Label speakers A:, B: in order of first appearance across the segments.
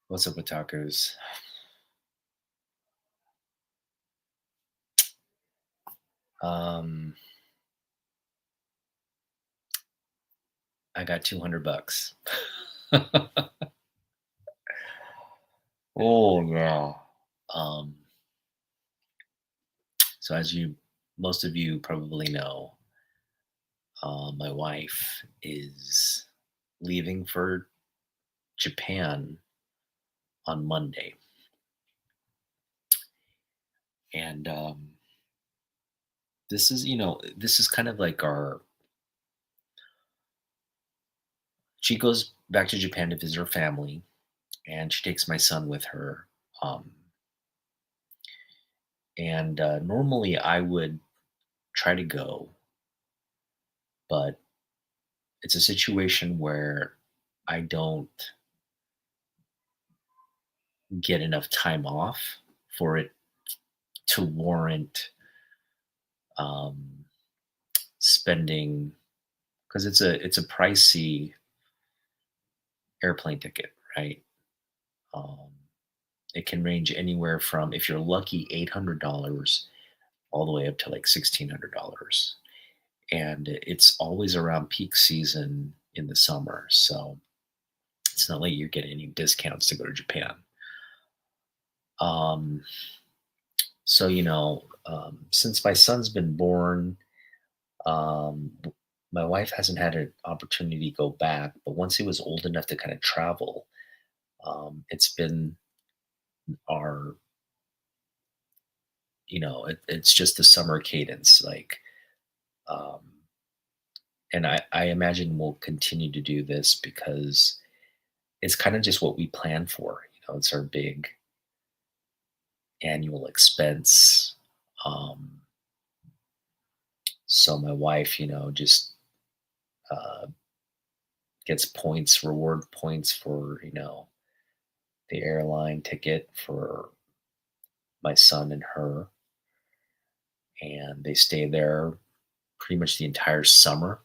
A: What's up with tacos? Um, I got $200. Oh yeah. Um, so as most of you probably know, my wife is leaving for Japan on Monday, and this is kind of like our. She goes back to Japan to visit her family, and she takes my son with her. Um, and normally I would try to go, but it's a situation where I don't get enough time off for it to warrant um, spending because it's a pricey airplane ticket, right? Um, it can range anywhere from, if you're lucky, $800 all the way up to like $1,600, and it's always around peak season in the summer, so it's not like you're getting any discounts to go to Japan. Um, since my son's been born, w- my wife hasn't had an opportunity to go back, but once he was old enough to kind of travel, it's been our, it's just the summer cadence. Um, and I imagine we'll continue to do this because it's kind of just what we plan for. It's our big annual expense. Um, so my wife, just uh, gets points, reward points for, the airline ticket for my son and her. And they stay there pretty much the entire summer.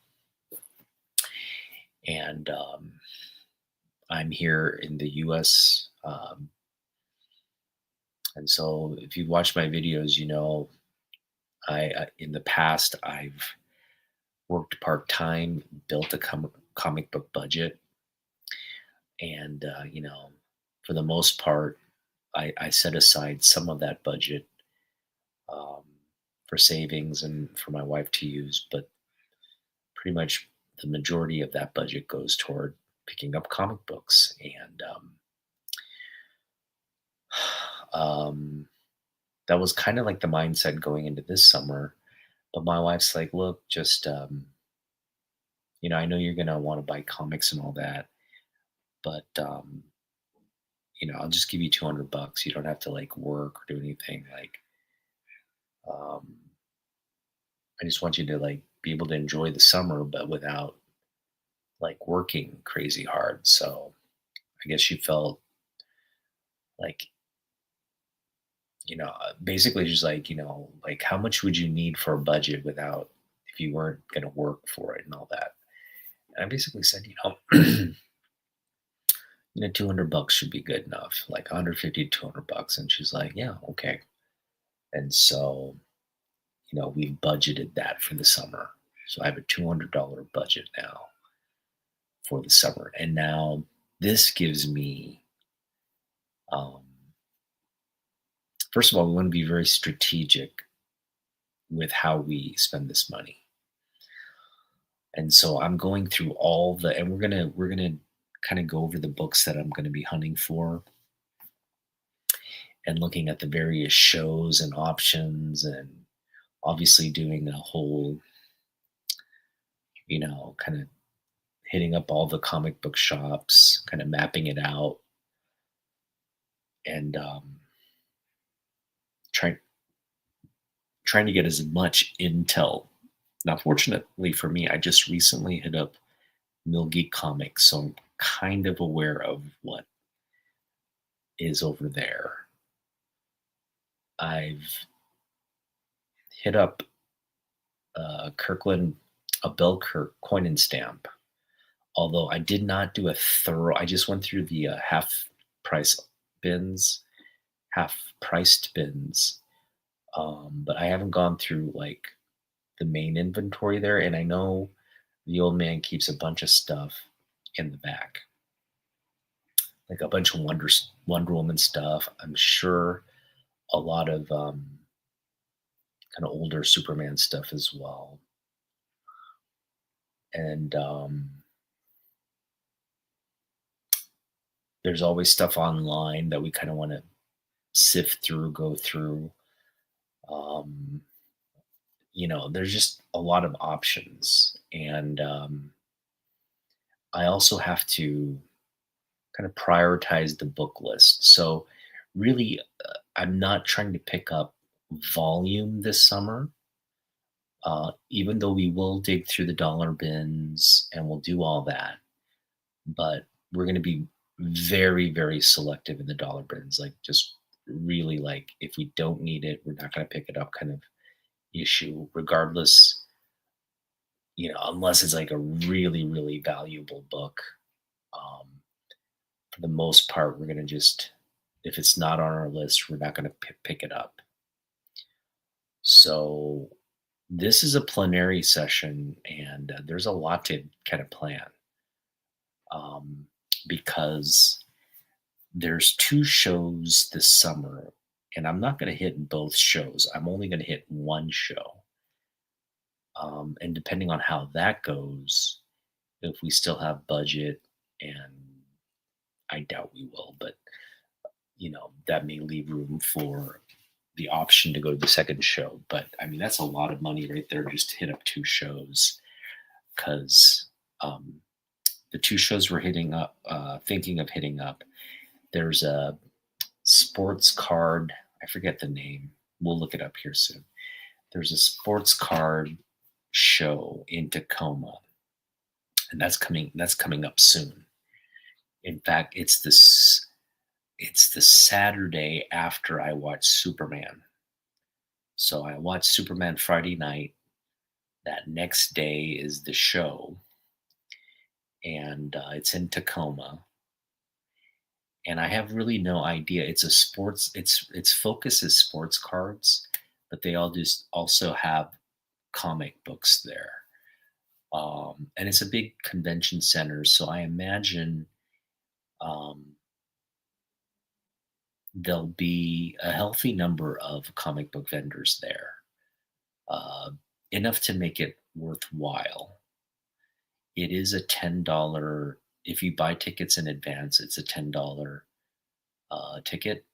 A: And I'm here in the US. And so if you watch my videos, in the past, I've worked part time, built a comic book budget. And, for the most part, I set aside some of that budget um, for savings and for my wife to use. But pretty much the majority of that budget goes toward picking up comic books. And um, that was kind of like the mindset going into this summer. But my wife's like, look, just, I know you're going to want to buy comics and all that, but, I'll just give you $200. You don't have to like work or do anything. Um, I just want you to like be able to enjoy the summer, but without like working crazy hard. So I guess she felt like, basically just like, like how much would you need for a budget without, if you weren't going to work for it and all that. And I basically said, 200 bucks should be good enough, like 150 to 200 bucks. And she's like, yeah, okay. And so, we've budgeted that for the summer. So I have a $200 budget now for the summer. And now this gives me, um, first of all, we want to be very strategic with how we spend this money. And so I'm going through and we're gonna kind of go over the books that I'm going to be hunting for and looking at the various shows and options, and obviously doing a whole, kind of hitting up all the comic book shops, kind of mapping it out, and trying trying to get as much intel. Now, fortunately for me, I just recently hit up Mill Geek Comics, so I'm kind of aware of what is over there. I've hit up Kirkland, a Belkirk coin and stamp, although I did not do a thorough. I just went through the half. price bins, half priced bins. But I haven't gone through like the main inventory there, and I know the old man keeps a bunch of stuff in the back, like a bunch of Wonder Woman stuff. I'm sure a lot of kind of older Superman stuff as well, and there's always stuff online that we kind of want to sift through, go through. Um, there's just a lot of options, and I also have to kind of prioritize the book list. So, really, I'm not trying to pick up volume this summer, even though we will dig through the dollar bins and we'll do all that. But we're going to be very, very selective in the dollar bins. Like, just really, like, if we don't need it, we're not going to pick it up kind of issue, regardless, unless it's like a really, really valuable book. Um, for the most part, we're going to just, if it's not on our list, we're not going to pick it up. So this is a plenary session, and there's a lot to kind of plan, um, because there's two shows this summer, and I'm not going to hit both shows. I'm only going to hit one show. And depending on how that goes, if we still have budget, and I doubt we will, but that may leave room for the option to go to the second show. But I mean, that's a lot of money right there just to hit up two shows, because um, the two shows we're hitting up, thinking of hitting up, there's a sports card. I forget the name. We'll look it up here soon. There's a sports card show in Tacoma, and that's coming up soon. In fact, it's the Saturday after I watch Superman. So I watched Superman Friday night. That next day is the show, and it's in Tacoma. And I have really no idea. It's a sports. Its focus is sports cards, but they all just also have comic books there. And it's a big convention center, so I imagine um, there'll be a healthy number of comic book vendors there, uh, enough to make it worthwhile. It is a $10. If you buy tickets in advance, it's a $10 ticket.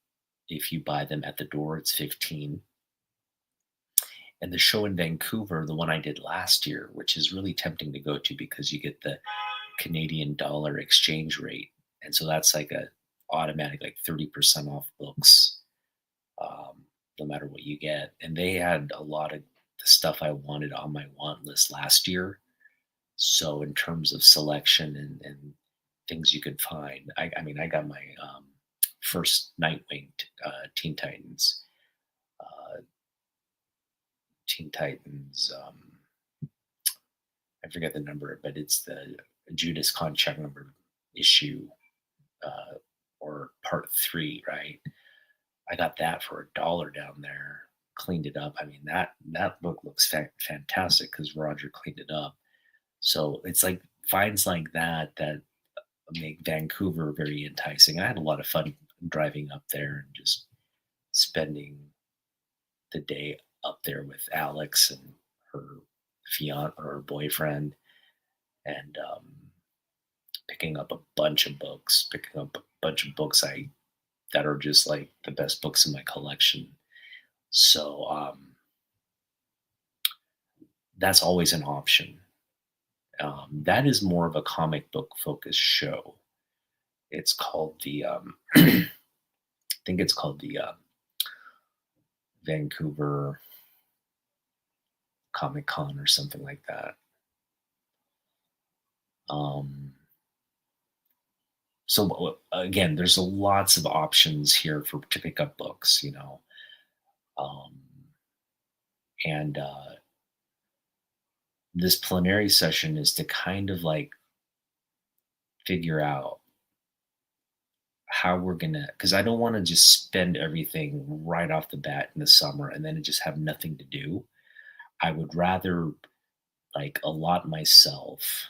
A: If you buy them at the door, it's 15. And the show in Vancouver, the one I did last year, which is really tempting to go to because you get the Canadian dollar exchange rate, and so that's like a automatic like 30% off books, no matter what you get. And they had a lot of the stuff I wanted on my want list last year. So in terms of selection and things you could find, I mean, I got my first Nightwing Teen Titans, uh, Teen Titans. I forget the number, but it's the Judas Contract number issue, uh, or part 3, right? I got that for $1 down there. Cleaned it up. I mean, that book looks fantastic because Roger cleaned it up. So it's like finds like that make Vancouver very enticing. I had a lot of fun driving up there and just spending the day up there with Alex and her fiance or her boyfriend, and picking up a bunch of books, picking up a bunch of books I that are just like the best books in my collection. So that's always an option. That is more of a comic book focused show. It's called the I think it's called the Vancouver Comic Con or something like that. Um, so again, there's lots of options here for to pick up books, um, and this plenary session is to kind of like figure out how we're gonna, because I don't want to just spend everything right off the bat in the summer and then just have nothing to do. I would rather like allot myself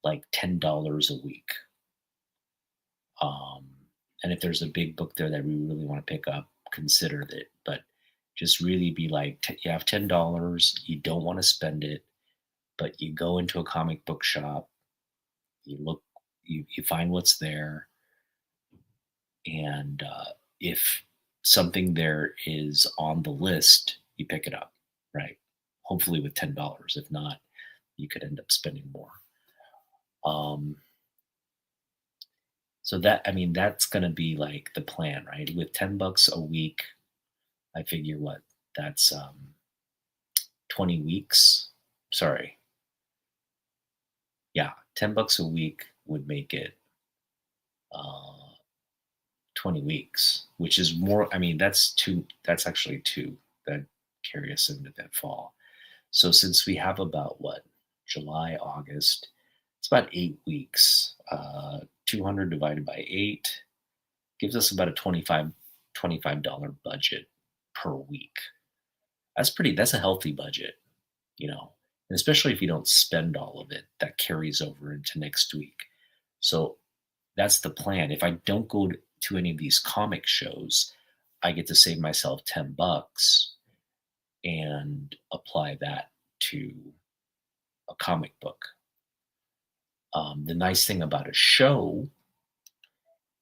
A: like $10 a week. Um, and if there's a big book there that we really want to pick up, consider it. But just really be like, you have $10, you don't want to spend it, but you go into a comic book shop, you look, you find what's there, and if something there is on the list, you pick it up, right? Hopefully with $10. If not, you could end up spending more. Um, so that, I mean, that's going to be like the plan, right? With $10 a week, I figure what that's 20 weeks. Sorry, yeah, $10 a week would make it uh, 20 weeks, which is more. I mean, that's two. That's actually two that carry us into that fall. So since we have about what, July, August, it's about 8 weeks. 200 divided by 8 gives us about a $25 budget per week. That's a healthy budget, you know, and especially if you don't spend all of it, that carries over into next week. So that's the plan. If I don't go to any of these comic shows, I get to save myself $10 and apply that to a comic book. The nice thing about a show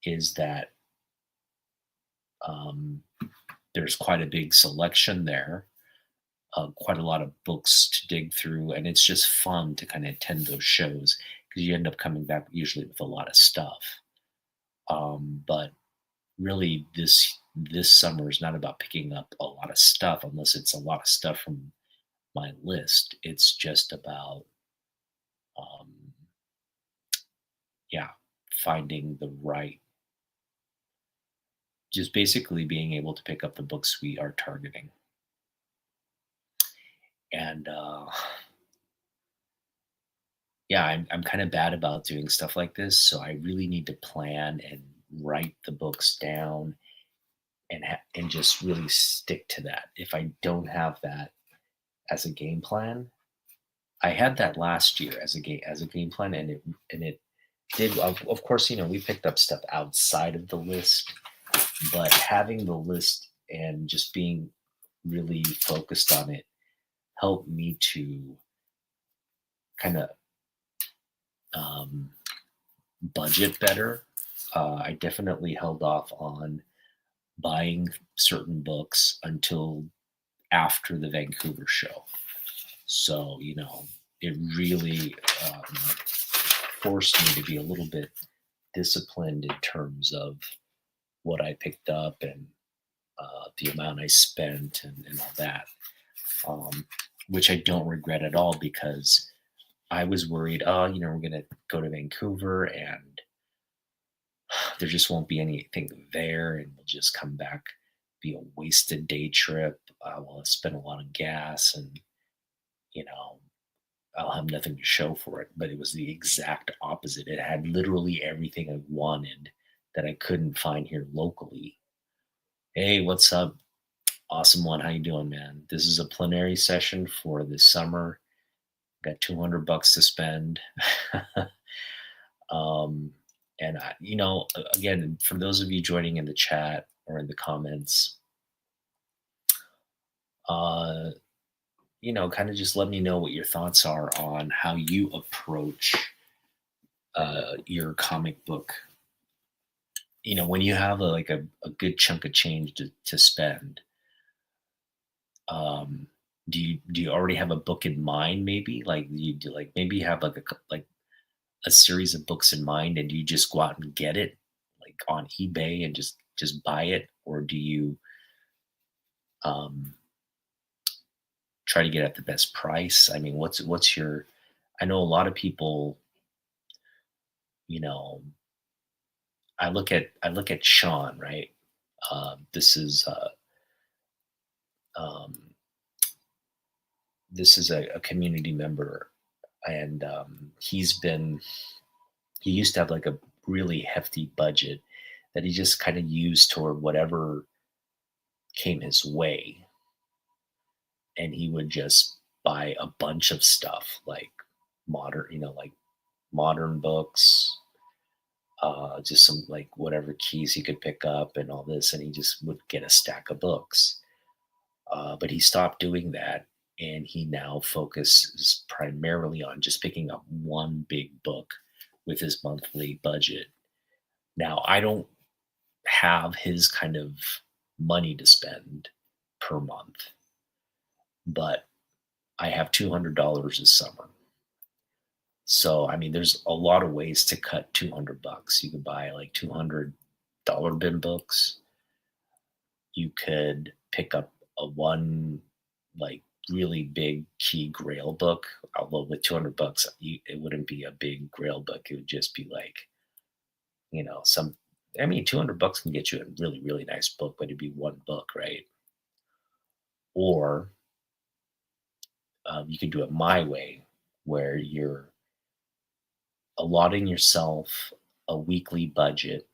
A: is that um, there's quite a big selection there, quite a lot of books to dig through, and it's just fun to kind of attend those shows because you end up coming back usually with a lot of stuff. But really, this summer is not about picking up a lot of stuff, unless it's a lot of stuff from my list. It's just about um, yeah, finding the right, just basically being able to pick up the books we are targeting. And yeah, I'm kind of bad about doing stuff like this, so I really need to plan and write the books down and and just really stick to that. If I don't have that as a game plan, I had that last year as a game plan, and it did. Of course, we picked up stuff outside of the list, but having the list and just being really focused on it helped me to kind of um, budget better. I definitely held off on buying certain books until after the Vancouver show. So, it really forced me to be a little bit disciplined in terms of what I picked up and the amount I spent and all that, um, which I don't regret at all because I was worried, oh, we're going to go to Vancouver and there just won't be anything there and we'll just come back, be a wasted day trip. We'll spend a lot of gas and, you know, I'll have nothing to show for it. But it was the exact opposite. It had literally everything I wanted that I couldn't find here locally. Hey, what's up? Awesome one. How you doing, man? This is a plenary session for this summer. Got $200 to spend. um, and again, for those of you joining in the chat or in the comments, uh, kind of just let me know what your thoughts are on how you approach your comic book. When you have a good chunk of change to spend, um, do you already have a book in mind? Maybe like you do, like maybe you have like a series of books in mind, and you just go out and get it like on eBay and just buy it, or do you um, try to get at the best price? I mean, what's your? I know a lot of people. You know, I look at Sean, right? Um, this is a community member, and he used to have like a really hefty budget that he just kind of used toward whatever came his way. And he would just buy a bunch of stuff like like modern books, just some like whatever keys he could pick up and all this. And he just would get a stack of books. But he stopped doing that. And he now focuses primarily on just picking up one big book with his monthly budget. Now, I don't have his kind of money to spend per month, but I have $200 this summer. So, I mean, there's a lot of ways to cut 200 bucks. You could buy like $200 bin books. You could pick up a one like really big key grail book. Although with 200 bucks, it wouldn't be a big grail book. It would just be like, some, I mean, 200 bucks can get you a really, really nice book, but it'd be one book, right? Or you can do it my way, where you're allotting yourself a weekly budget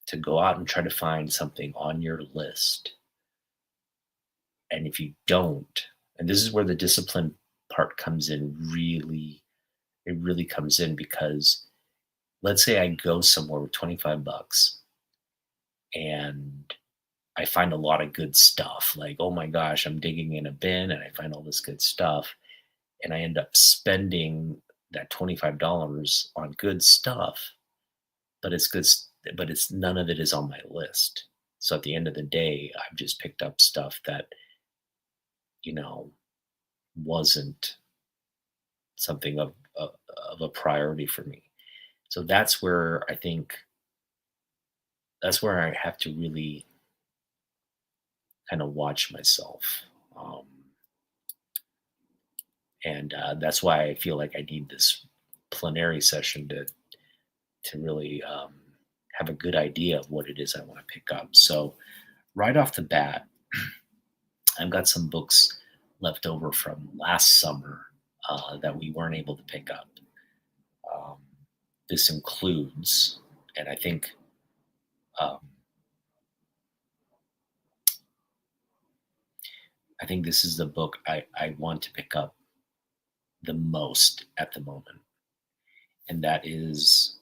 A: to go out and try to find something on your list. And if you don't, and this is where the discipline part comes in, it really comes in, because let's say I go somewhere with 25 bucks and I find a lot of good stuff. Like, oh my gosh, I'm digging in a bin and I find all this good stuff. And I end up spending that $25 on good stuff, but it's good, but it's none of it is on my list. So at the end of the day, I've just picked up stuff that, you know, wasn't something of a priority for me. So that's where I have to really kind of watch myself. Um, and that's why I feel like I need this plenary session to really have a good idea of what it is I want to pick up. So right off the bat, I've got some books left over from last summer that we weren't able to pick up. Um, this includes, and um, I think this is the book I want to pick up the most at the moment, and that is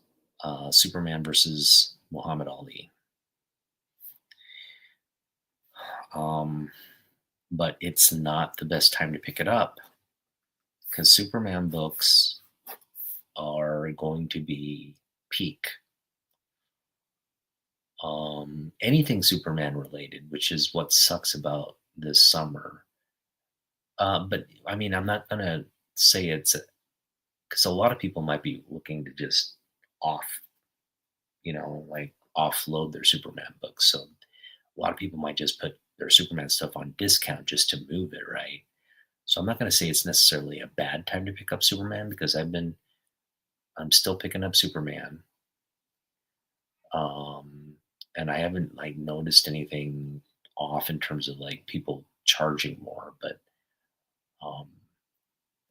A: Superman versus Muhammad Ali. Um, but it's not the best time to pick it up, because Superman books are going to be peak. Anything Superman related, which is what sucks about this summer. But I mean, I'm not gonna say it's because a lot of people might be looking to just off, like offload their Superman books. So a lot of people might just put their Superman stuff on discount just to move it, right? So I'm not going to say it's necessarily a bad time to pick up Superman, because I'm still picking up Superman. Um, and I haven't like noticed anything off in terms of like people charging more, but um,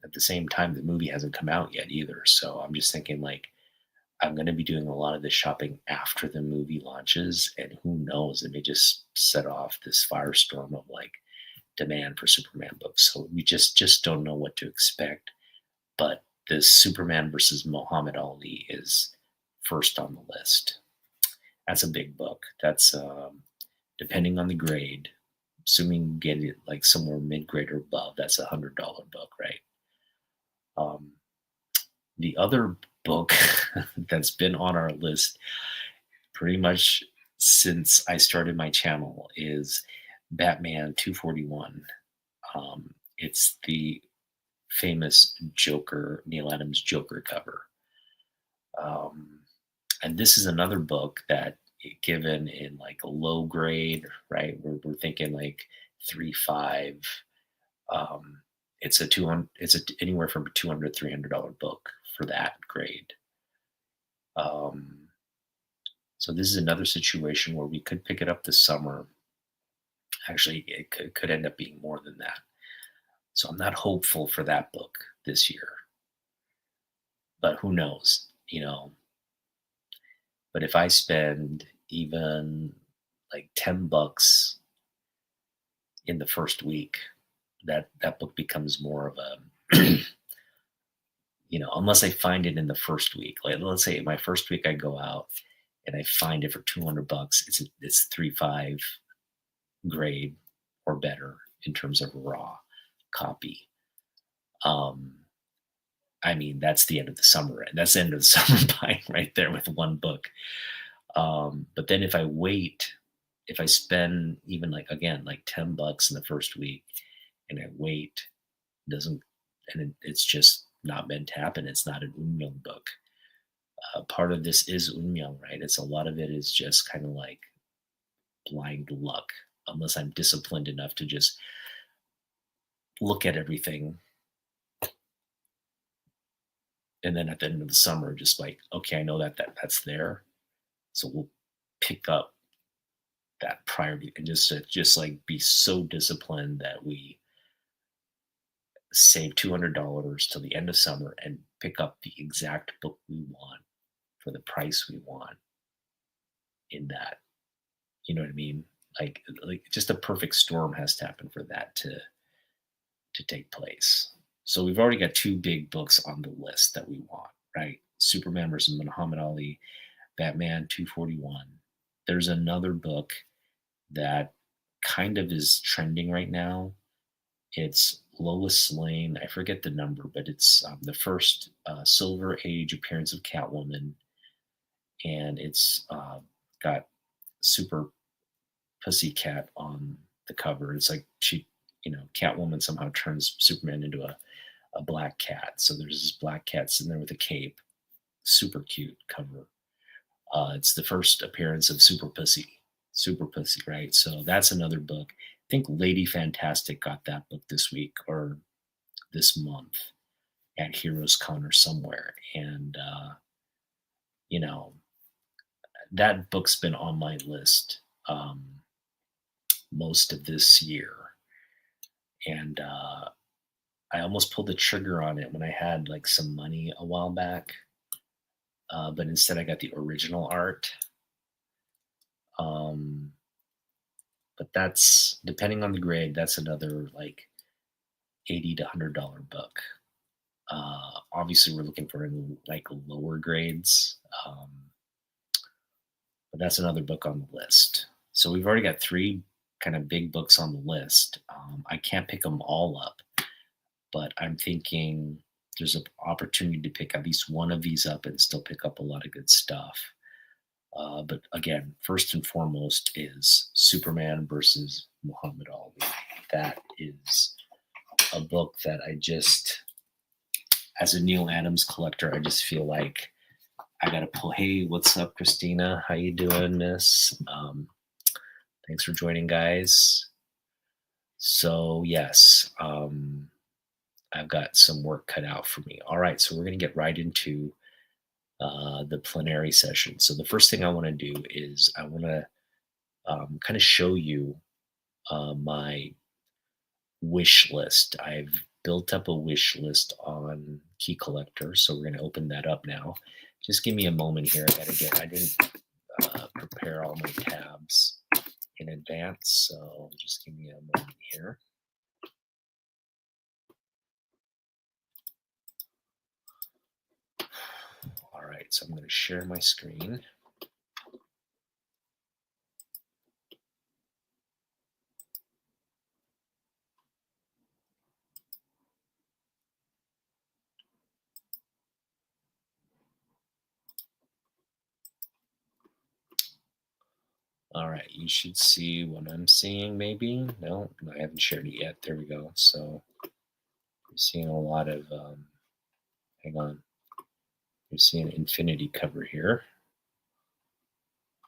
A: at the same time, the movie hasn't come out yet either. So I'm just thinking like I'm going to be doing a lot of this shopping after the movie launches, and who knows, it may just set off this firestorm of like demand for Superman books. So we just don't know what to expect. But this Superman versus Muhammad Ali is first on the list. That's a big book. That's depending on the grade, assuming you get it like somewhere mid grade or above, that's $100 book, right? Um, the other book that's been on our list pretty much since I started my channel is Batman 241. It's the famous Joker, Neil Adams Joker cover. Um, and this is another book that, given in like a low grade, right? We're thinking like 3.5. Um, it's a 200. Anywhere from a $200 $300 book for that grade. Um, so this is another situation where we could pick it up this summer. Actually, it could end up being more than that. So I'm not hopeful for that book this year, but who knows, But if I spend even like $10 in the first week, that book becomes more of a unless I find it in the first week. Like let's say my first week I go out and I find it for $200. It's 3.5 grade or better in terms of raw copy. Um, I mean, that's the end of the summer. And that's the end of the summer buying right there with one book. But then if I spend even like again like $10 in the first week and I wait, doesn't and it's just not meant to happen. It's not an Unmyung book. Part of this is Unmyung, right? It's a lot of it is just kind of like blind luck, unless I'm disciplined enough to just look at everything and then at the end of the summer, just like, okay, I know that's there, so we'll pick up that priority and just like be so disciplined that we save $200 till the end of summer and pick up the exact book we want for the price we want in that. You know what I mean? Like just a perfect storm has to happen for that to take place. So we've already got two big books on the list that we want, right? Superman versus Muhammad Ali, Batman 241. There's another book that kind of is trending right now. It's Lois Lane. I forget the number, but it's the first Silver Age appearance of Catwoman, and it's got Super Pussycat on the cover. It's like Catwoman somehow turns Superman into a black cat. So there's this black cat sitting there with a cape. Super cute cover. It's the first appearance of Super Pussy. Super Pussy, right? So that's another book. I think Lady Fantastic got that book this week or this month at Heroes Con or somewhere. And, you know, that book's been on my list most of this year. And I almost pulled the trigger on it when I had like some money a while back. But instead I got the original art. But that's depending on the grade, that's another like $80 to $100 book. Obviously, we're looking for like lower grades, but that's another book on the list. So we've already got three kind of big books on the list. I can't pick them all up, but I'm thinking there's an opportunity to pick at least one of these up and still pick up a lot of good stuff. But again, first and foremost is Superman versus Muhammad Ali. That is a book that as a Neil Adams collector, I just feel like I gotta pull. Hey, what's up, Christina? How you doing, Miss? Thanks for joining, guys. So yes, I've got some work cut out for me. All right, so we're gonna get right into the plenary session. So the first thing I want to do is I want to kind of show you my wish list. I've built up a wish list on Key Collector, so we're going to open that up now. Just give me a moment here. I didn't prepare all my tabs in advance, so just give me a moment here. All right, so I'm going to share my screen. All right, you should see what I'm seeing maybe. No, I haven't shared it yet. There we go. So you're seeing a lot of, hang on. You're seeing infinity cover here.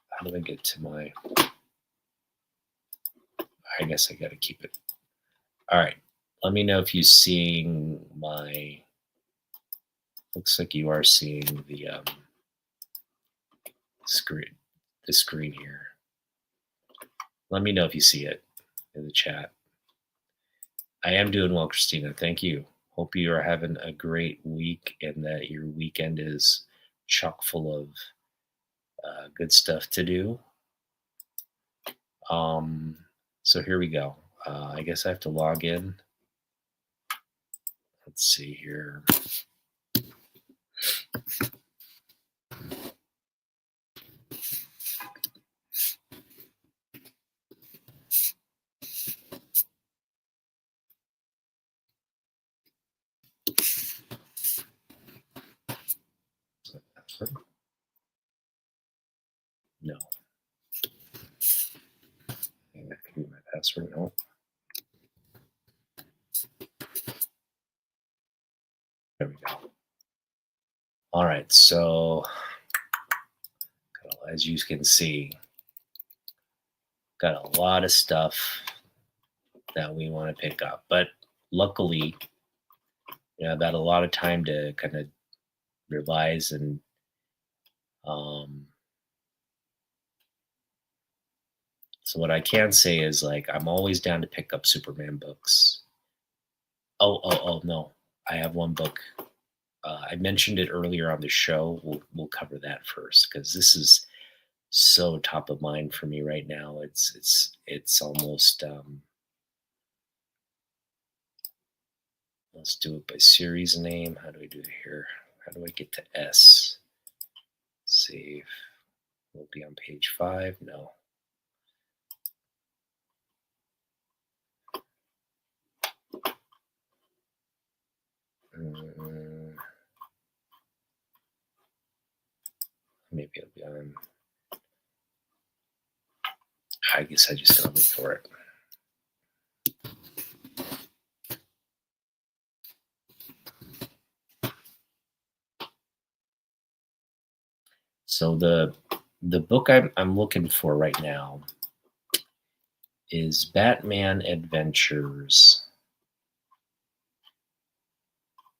A: How do I get to my, I guess I got to keep it. All right, let me know if you're seeing my, looks like you are seeing the screen here. Let me know if you see it in the chat. I am doing well, Christina. Thank you. Hope you are having a great week and that your weekend is chock full Good stuff to do. Um, so here we go. I guess I have to log in. Let's see here. No. I think that could be my password. No. There we go. All right. So, as you can see, got a lot of stuff that we want to pick up. But luckily, I've had a lot of time to kind of revise and um, so what I can say is like I'm always down to pick up Superman books. Oh no, I have one book. I mentioned it earlier on the show. We'll cover that first because this is so top of mind for me right now. It's almost let's do it by series name. How do we do it here? How do I get to S? Save. We'll be on page 5. No. Maybe it'll be on. I guess I just gotta look for it. So the book I'm looking for right now is Batman Adventures.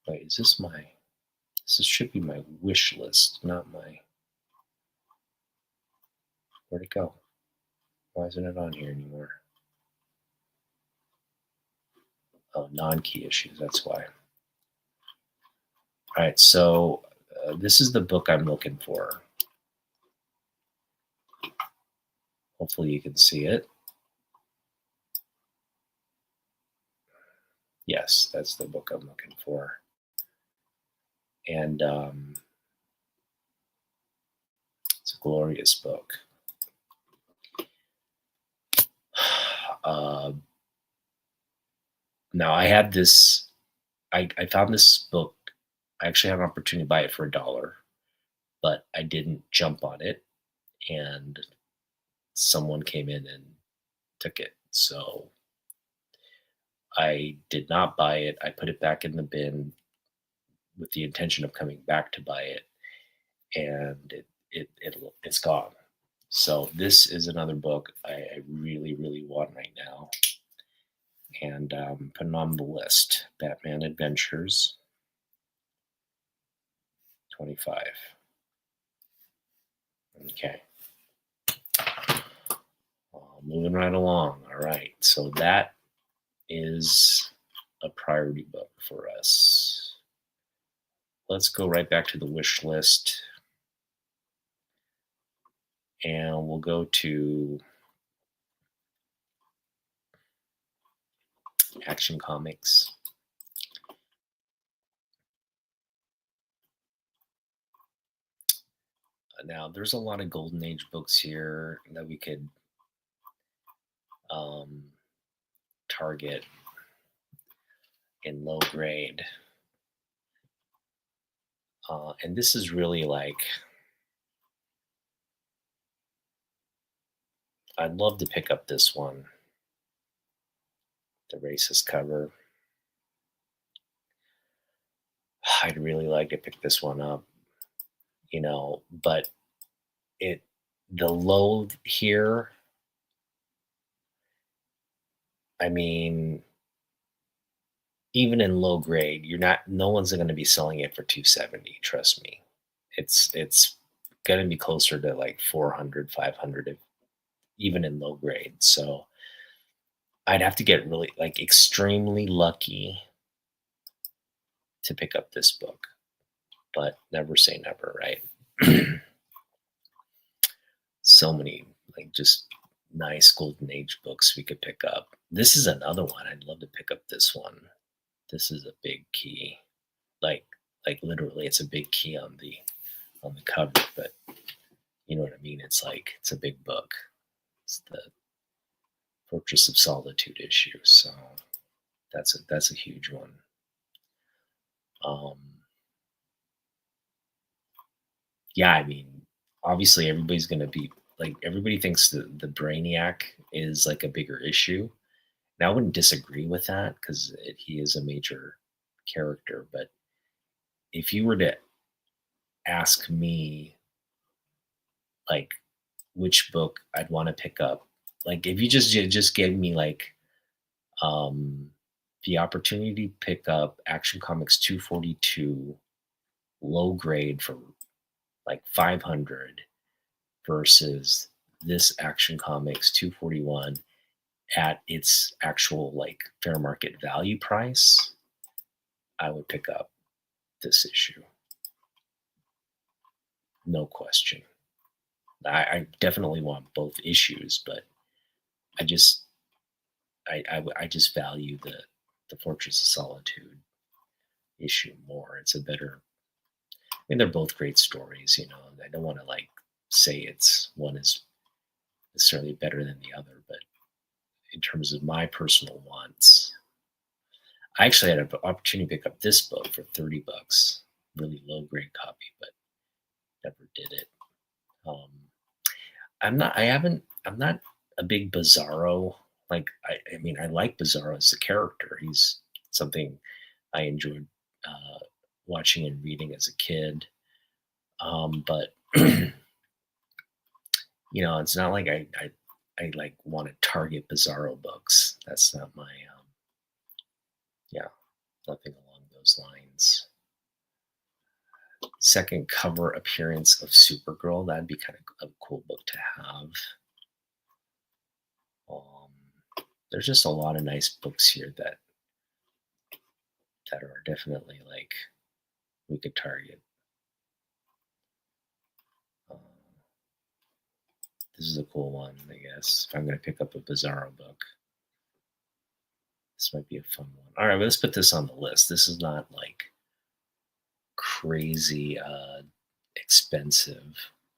A: Wait, is this my? This should be my wish list, not my. Where'd it go? Why isn't it on here anymore? Oh, non-key issues. That's why. All right, so this is the book I'm looking for. Hopefully you can see it. Yes, that's the book I'm looking for. And it's a glorious book. Now I had this. I found this book. I actually had an opportunity to buy it for $1, but I didn't jump on it, and someone came in and took it. So I did not buy it. I put it back in the bin with the intention of coming back to buy it, and it's gone. So this is another book I really, really want right now, and putting on the list. Batman Adventures 25. Okay. Moving right along. All right. So that is a priority book for us. Let's go right back to the wish list. And we'll go to Action Comics. Now, there's a lot of Golden Age books here that we could target in low grade. And this is really like, I'd love to pick up this one, the racist cover. I'd really like to pick this one up, but the load here, I mean, even in low grade, no one's going to be selling it for 270, trust me. It's going to be closer to like 400, 500, even in low grade. So I'd have to get really like extremely lucky to pick up this book, but never say never, right? So many like just nice golden age books we could pick up. This is another one. I'd love to pick up this one. This is a big key. Like literally it's a big key on the cover, but you know what I mean? It's like it's a big book. It's the Fortress of Solitude issue. So that's a huge one. Um yeah, I mean, obviously everybody's gonna be like everybody thinks the Brainiac is like a bigger issue. Now I wouldn't disagree with that because he is a major character, but if you were to ask me like which book I'd want to pick up, like if you just gave me like um the opportunity to pick up Action Comics 242 low grade for like 500 versus this Action Comics 241 at its actual like fair market value price, I would pick up this issue. No question. I definitely want both issues, but I just I just value the Fortress of Solitude issue more. It's a better. I mean, they're both great stories. You know, I don't want to like say it's one is necessarily better than the other, but in terms of my personal wants, I actually had an opportunity to pick up this book for $30, really low grade copy, but never did it. Um, I'm not a big Bizarro. Like, I mean, I like Bizarro as a character. He's something I enjoyed watching and reading as a kid. But you know, it's not like I like want to target Bizarro books. That's not my yeah, nothing along those lines. Second cover appearance of Supergirl. That'd be kind of a cool book to have. Um, there's just a lot of nice books here that are definitely like we could target. Um, this is a cool one, I guess. If I'm going to pick up a Bizarro book, this might be a fun one. All right, well, let's put this on the list. This is not like crazy expensive.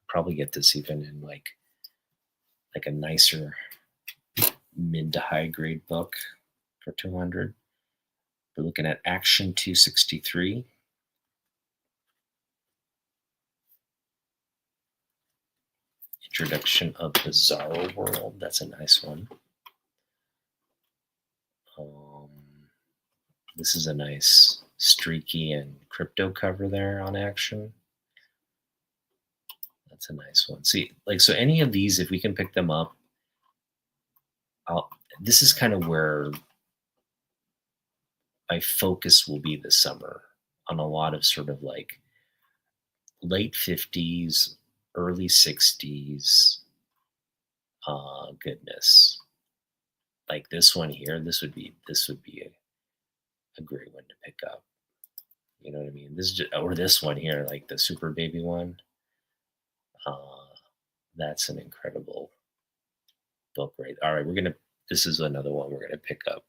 A: Probably get this even in like a nicer mid to high grade book for 200. We're looking at Action 263. Introduction of Bizarro World. That's a nice one. Um, this is a nice streaky and crypto cover there on Action. That's a nice one. See, like, so any of these, if we can pick them up, this is kind of where my focus will be this summer on a lot of sort of like late 50s, early 60s goodness. Like this one here, this would be a great one to pick up. You know what I mean? This is just, or this one here, like the Super Baby one. Uh, that's an incredible book, right? All right, this is another one we're gonna pick up.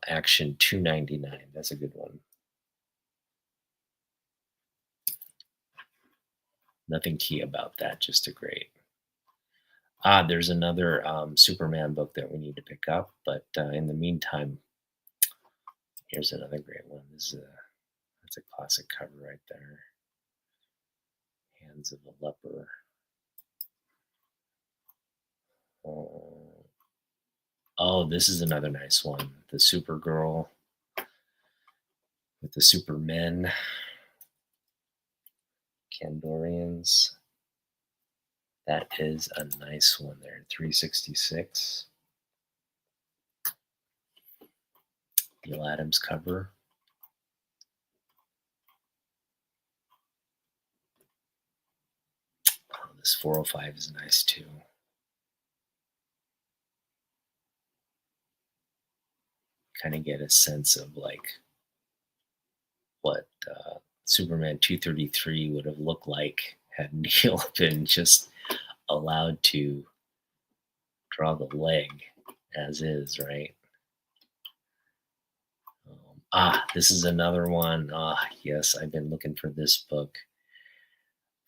A: Action 299. That's a good one. Nothing key about that, just a great. There's another Superman book that we need to pick up, but in the meantime, here's another great one. That's a classic cover right there. Hands of a Leper. Oh, this is another nice one. The Supergirl with the Supermen, Kandorians. That is a nice one there. 366. Neil Adams cover. Oh, this 405 is nice too. Kind of get a sense of like what Superman 233 would have looked like had Neil been just allowed to draw the leg as is, right? This is another one. Yes, I've been looking for this book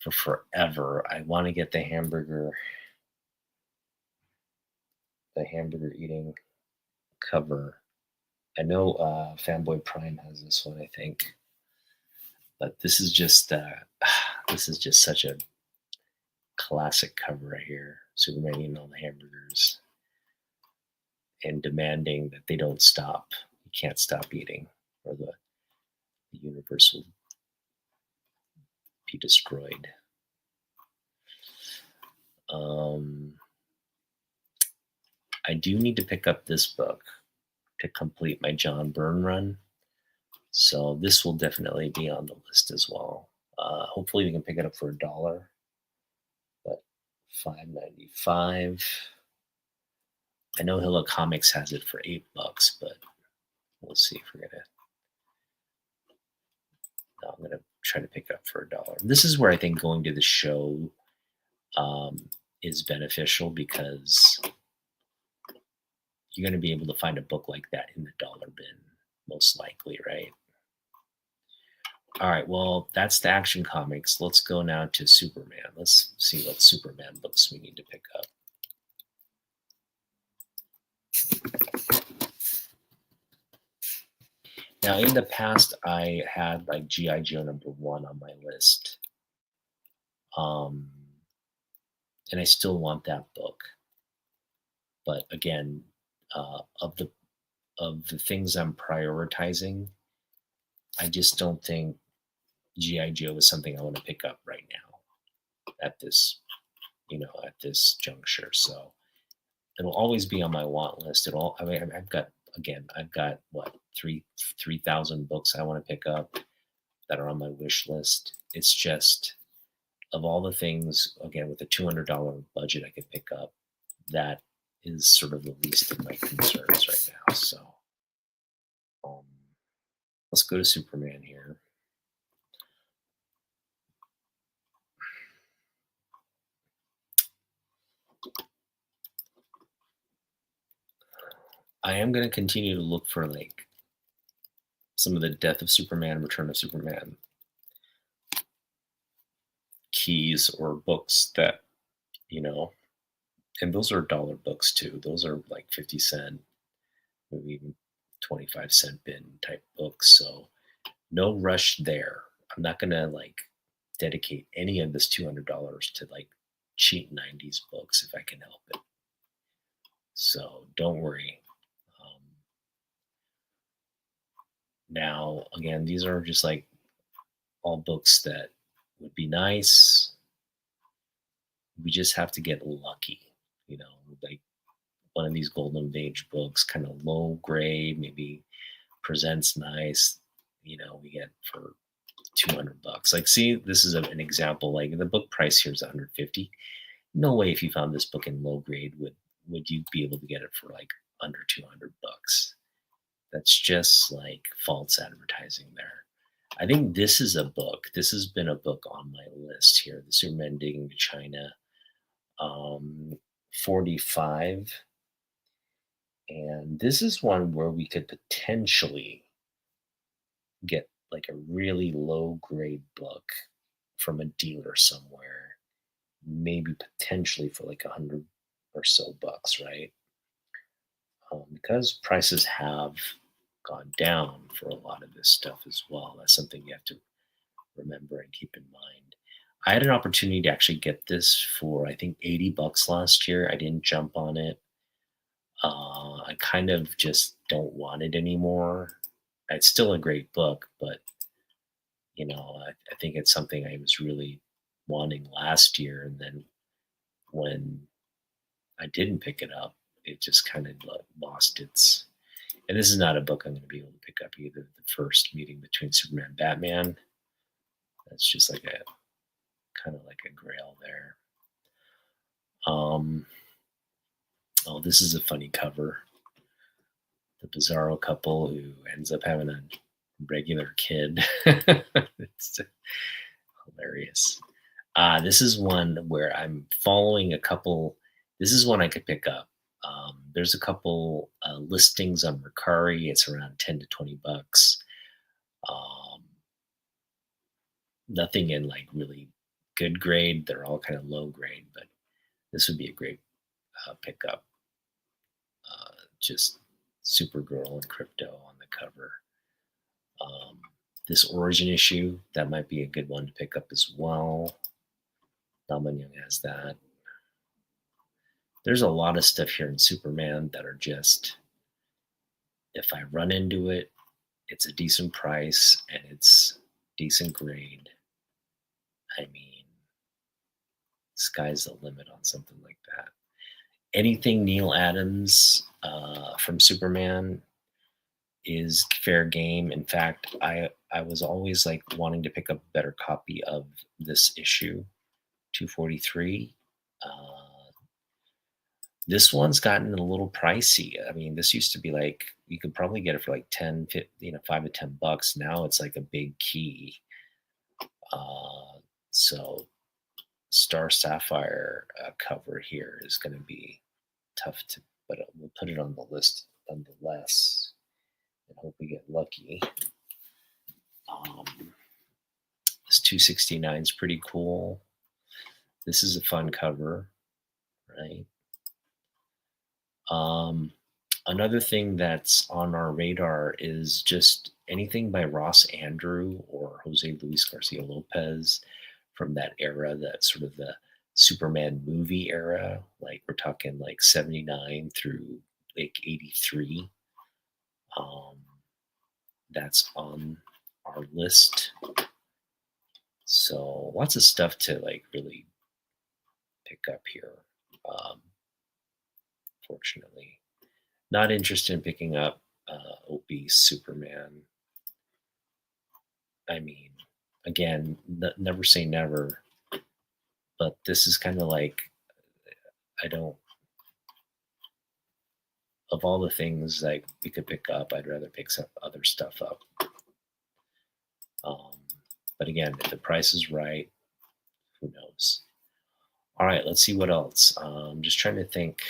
A: for forever. I want to get the hamburger eating cover. I know Fanboy Prime has this one, I think, but this is just such a classic cover right here. Superman eating all the hamburgers and demanding that they don't stop. You can't stop eating, or the universe will be destroyed. I do need to pick up this book to complete my John Byrne run. So this will definitely be on the list as well. Hopefully we can pick it up for $1, but $5.95. I know Hilla Comics has it for $8, but we'll see if we're gonna. No, I'm gonna try to pick it up for $1. This is where I think going to the show is beneficial, because you're going to be able to find a book like that in the dollar bin, most likely, right? All right, well, that's the Action Comics. Let's go now to Superman. Let's see what Superman books we need to pick up. Now, in the past, I had like G.I. Joe #1 on my list. And I still want that book. But again, of the things I'm prioritizing, I just don't think G.I. Joe is something I want to pick up right now at this juncture. So it'll always be on my want list. I've got what, 3,000 books I want to pick up that are on my wish list. It's just, of all the things, again, with a $200 budget I could pick up, that is sort of the least of my concerns right now. So let's go to Superman here. I am going to continue to look for like some of the Death of Superman, Return of Superman keys or books that, and those are dollar books too. Those are like 50 cent, maybe even 25 cent bin type books. So no rush there. I'm not going to like dedicate any of this $200 to like cheap 90s books if I can help it. So don't worry. Now, again, these are just like all books that would be nice. We just have to get lucky, like one of these Golden Age books, kind of low grade, maybe presents nice, we get for $200. Like, see, this is an example. Like the book price here is $150. No way, if you found this book in low grade, would you be able to get it for like under $200? That's just like false advertising there. I think this is a book. This has been a book on my list here. The Superman Digging to China, 45. And this is one where we could potentially get like a really low grade book from a dealer somewhere, maybe potentially for like 100 or so bucks, right? Because prices have gone down for a lot of this stuff as well. That's something you have to remember and keep in mind. I had an opportunity to actually get this for I think $80 last year. I didn't jump on it. I kind of just don't want it anymore. It's still a great book, but I think it's something I was really wanting last year, and then when I didn't pick it up, it just kind of lost its. And this is not a book I'm going to be able to pick up either. The first meeting between Superman and Batman. That's just like a kind of like a grail there. Oh, this is a funny cover. The Bizarro couple who ends up having a regular kid. It's hilarious. This is one where I'm following a couple. This is one I could pick up. There's a couple listings on Mercari. It's around 10 to 20 bucks. Um, Nothing in like really good grade. They're all kind of low grade, but this would be a great pickup. Just Supergirl and Crypto on the cover. Um, this Origin issue, that might be a good one to pick up as well. Dalman Young has that. There's a lot of stuff here in Superman that are just, if I run into it, it's a decent price and it's decent grade. I mean, sky's the limit on something like that. Anything Neil Adams from Superman is fair game. In fact, I was always like wanting to pick up a better copy of this issue, 243. This one's gotten a little pricey. I mean, this used to be like you could probably get it for like 10, 15, 5 to 10 bucks. Now it's like a big key. Uh, so Star Sapphire cover here is going to be tough to, but we'll put it on the list nonetheless and hope we get lucky. This 269 is pretty cool. This is a fun cover, right? Another thing that's on our radar is just anything by Ross Andrew or Jose Luis Garcia Lopez from that era, that sort of the Superman movie era. Like we're talking like 79 through like 83. That's on our list. So lots of stuff to like really pick up here. Fortunately, not interested in picking up obese Superman. I mean, again, never say never, but this is kind of like, I don't, of all the things like we could pick up, I'd rather pick some other stuff up. But again, if the price is right, who knows? All right, let's see what else. I'm just trying to think,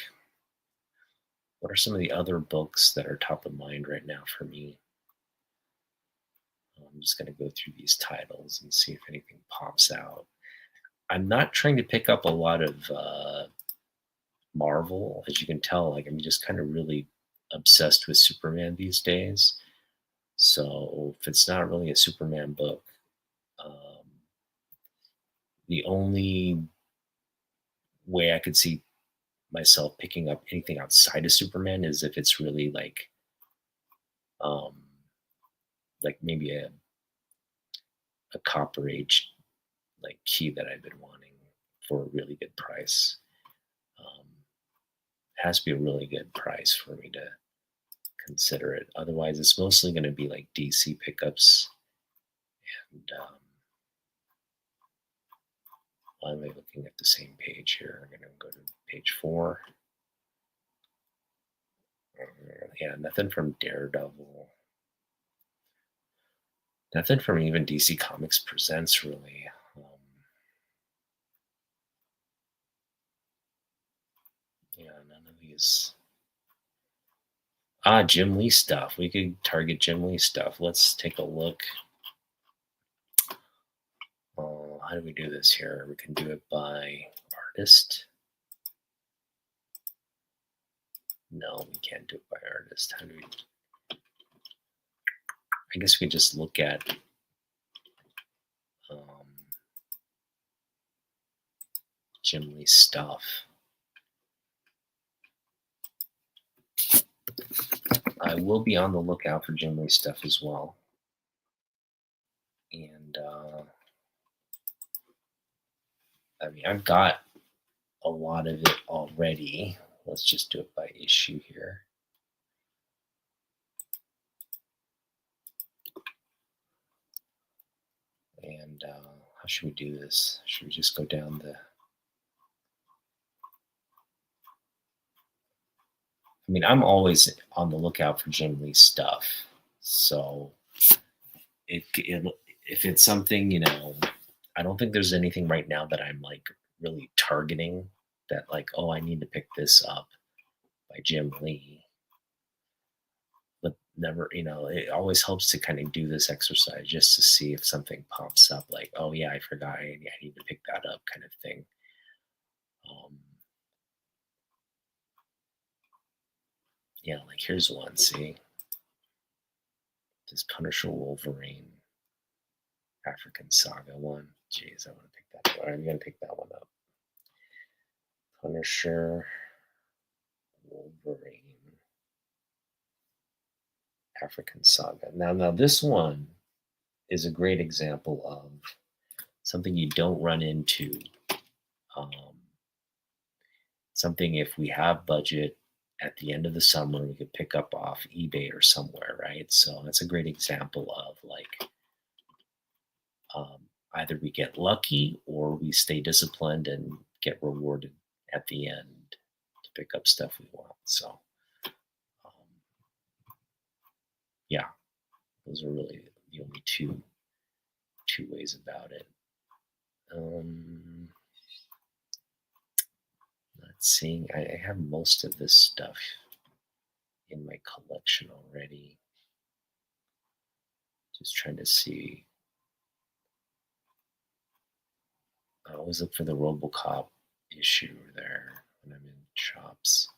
A: what are some of the other books that are top of mind right now for me? I'm just going to go through these titles and see if anything pops out. I'm not trying to pick up a lot of Marvel, as you can tell. Like I'm just kind of really obsessed with Superman these days. So if it's not really a Superman book, the only way I could see myself picking up anything outside of Superman is if it's really like maybe a Copper Age like key that I've been wanting for a really good price. It has to be a really good price for me to consider it. Otherwise, it's mostly going to be like DC pickups. And why am I looking at the same page here? I'm going to go to page 4. Yeah, nothing from Daredevil. Nothing from even DC Comics Presents, really. Yeah, none of these. Jim Lee stuff. We could target Jim Lee stuff. Let's take a look. How do we do this here? We can do it by artist. No, we can't do it by artist. How do we? I guess we just look at Jim Lee stuff. I will be on the lookout for Jim Lee stuff as well. And I mean, I've got a lot of it already. Let's just do it by issue here. And how should we do this? Should we just go down the... I mean, I'm always on the lookout for Jim Lee stuff. So if it's something, I don't think there's anything right now that I'm like really targeting that like, oh, I need to pick this up by Jim Lee. But never, it always helps to kind of do this exercise just to see if something pops up like, oh yeah, I forgot, I need to pick that up kind of thing. Um, yeah, like here's one. See, this Punisher Wolverine African Saga one. Jeez, I want to pick that up. I'm gonna pick that one up. Punisher Wolverine African Saga. Now this one is a great example of something you don't run into. Um, Something if we have budget at the end of the summer, we could pick up off eBay or somewhere, right? So that's a great example of like um, either we get lucky or we stay disciplined and get rewarded at the end to pick up stuff we want. So um, yeah, those are really the only two ways about it. Um, Let's see. I have most of this stuff in my collection already. Just trying to see. I always look for the RoboCop issue there when I'm in shops.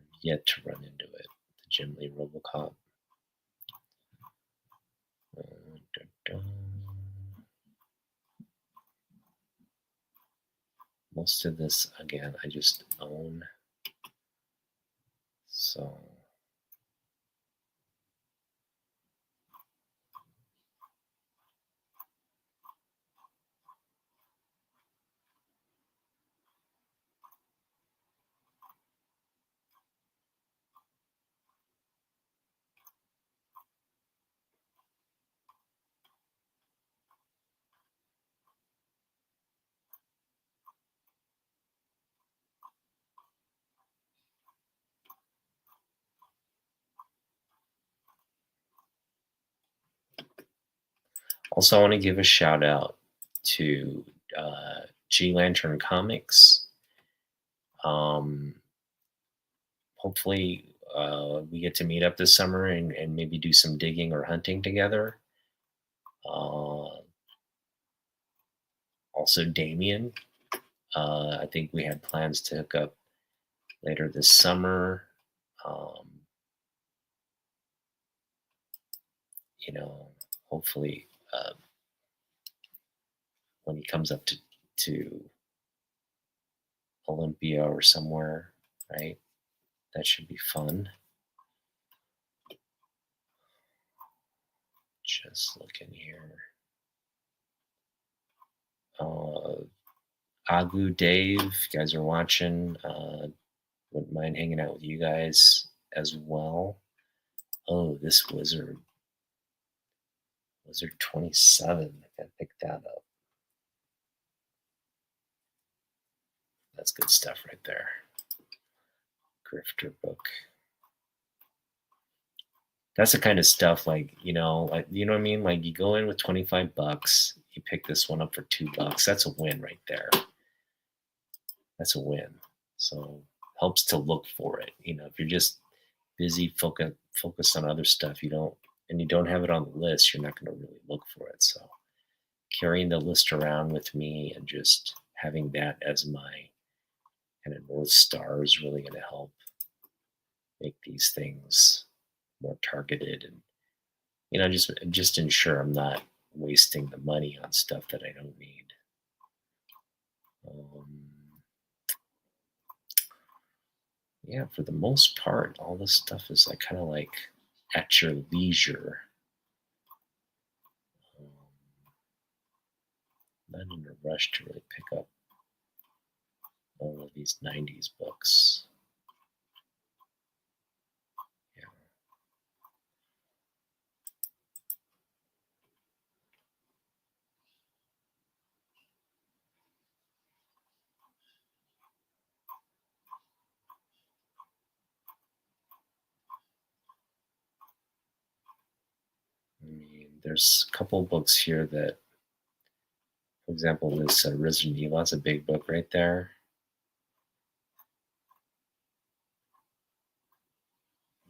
A: I've yet to run into it. The Jim Lee RoboCop. Dun, dun. Most of this, again, I just own. So also, I want to give a shout out to G Lantern Comics. Um, Hopefully, we get to meet up this summer and maybe do some digging or hunting together. Uh, Also, Damien. I think we had plans to hook up later this summer. Um, you know, Hopefully, when he comes up to Olympia or somewhere, right? That should be fun. Just looking here. Uh, Agu Dave, you guys are watching. Wouldn't mind hanging out with you guys as well. Oh, this Wizard 27. I gotta pick that up. That's good stuff right there. Grifter book. That's the kind of stuff like, you know what I mean? Like you go in with 25 bucks, you pick this one up for $2. That's a win right there. That's a win. So helps to look for it. If you're just busy focused on other stuff, you don't have it on the list, you're not going to really look for it. So carrying the list around with me and just having that as my kind of North Star is really going to help make these things more targeted and just ensure I'm not wasting the money on stuff that I don't need. Um, yeah, for the most part, all this stuff is like kind of like at your leisure. Um, Not in a rush to really pick up all of these 90s books. Yeah. I mean, there's a couple books here that For example, this Resident Evil, that's a big book right there.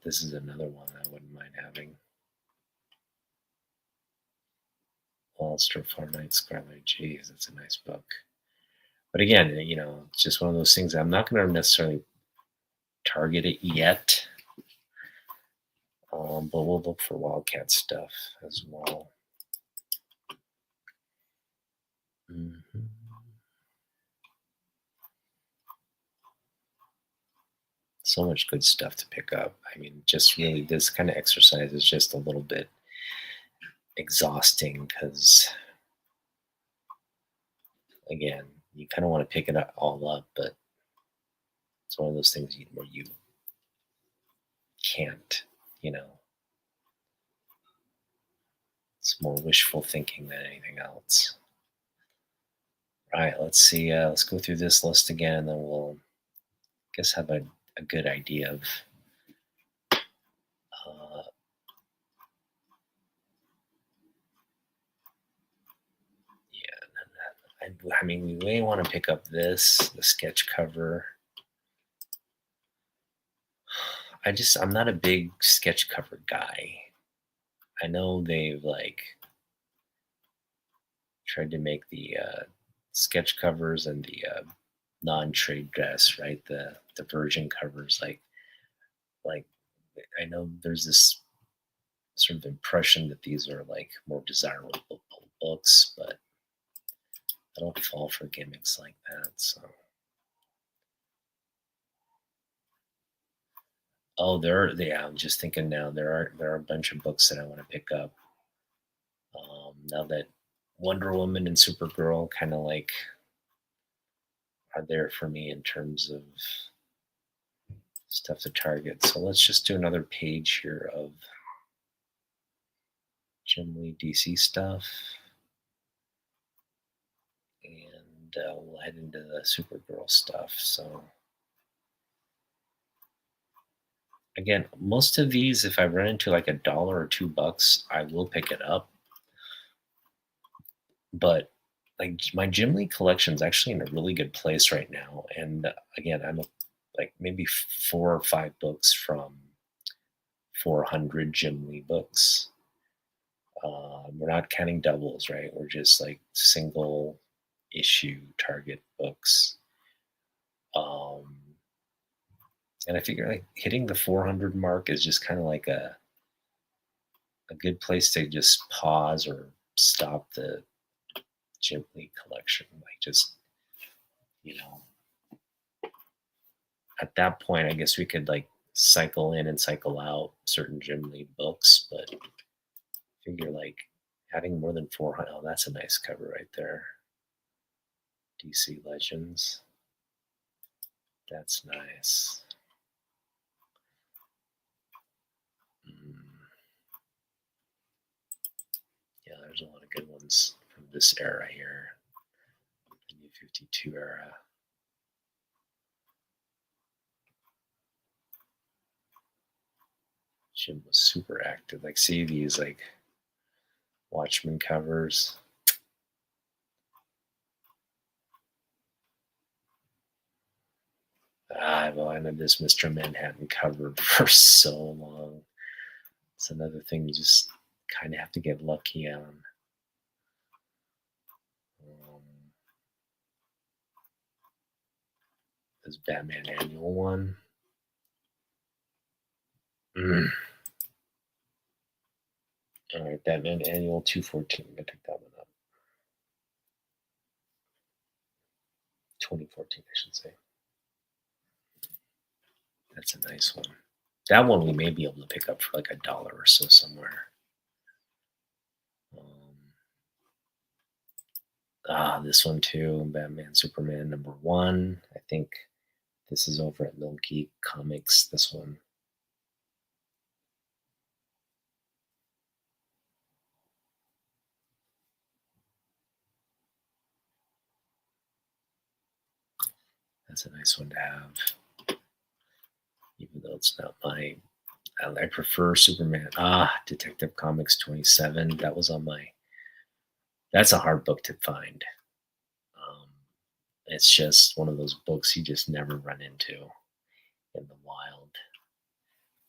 A: This is another one I wouldn't mind having. Ulster Fortnite Scarlet. Jeez, that's a nice book. But again, it's just one of those things. I'm not going to necessarily target it yet, but we'll look for Wildcat stuff as well. Mhm. So much good stuff to pick up. I mean, just really, this kind of exercise is just a little bit exhausting because, again, you kind of want to pick it all up, but it's one of those things where you can't, you know, it's more wishful thinking than anything else. All right, let's see. Let's go through this list again, and then we'll, guess, have a good idea of, uh, yeah. I mean, we may want to pick up the sketch cover. I'm not a big sketch cover guy. I know they've like tried to make the sketch covers and the non-trade dress, right? The version covers, like I know there's this sort of impression that these are like more desirable books, but I don't fall for gimmicks like that. So, oh, yeah. I'm just thinking now. There are a bunch of books that I want to pick up. Now that Wonder Woman and Supergirl kind of like are there for me in terms of stuff to target. So let's just do another page here of Jim Lee DC stuff, and we'll head into the Supergirl stuff. So again, most of these, if I run into like $1 or $2, I will pick it up. But like my Jim Lee collection is actually in a really good place right now, and again, like maybe 4 or 5 books from 400 Jim Lee books. We're not counting doubles, right? We're just like single issue target books. Um, and I figure like hitting the 400 mark is just kind of like a good place to just pause or stop the Jim Lee collection. Like just, you know, at that point, I guess we could like cycle in and cycle out certain Jim Lee books, but figure like having more than 400. Oh, that's a nice cover right there. DC Legends. That's nice. Mm, yeah, there's a lot of good ones from this era here, the New 52 era. Jim was super active. Like, see these like Watchmen covers. I've wanted this Mr. Manhattan cover for so long. It's another thing you just kind of have to get lucky on. Um, this Batman Annual one. Mm. All right, Batman Annual 214. I'm gonna pick that one up. 2014, I should say. That's a nice one. That one we may be able to pick up for like $1 or so somewhere. This one too, Batman Superman #1. I think this is over at Mill Geek Comics. This one. That's a nice one to have, even though it's not my. I prefer Superman. Detective Comics 27. That was on my. That's a hard book to find. It's just one of those books you just never run into in the wild.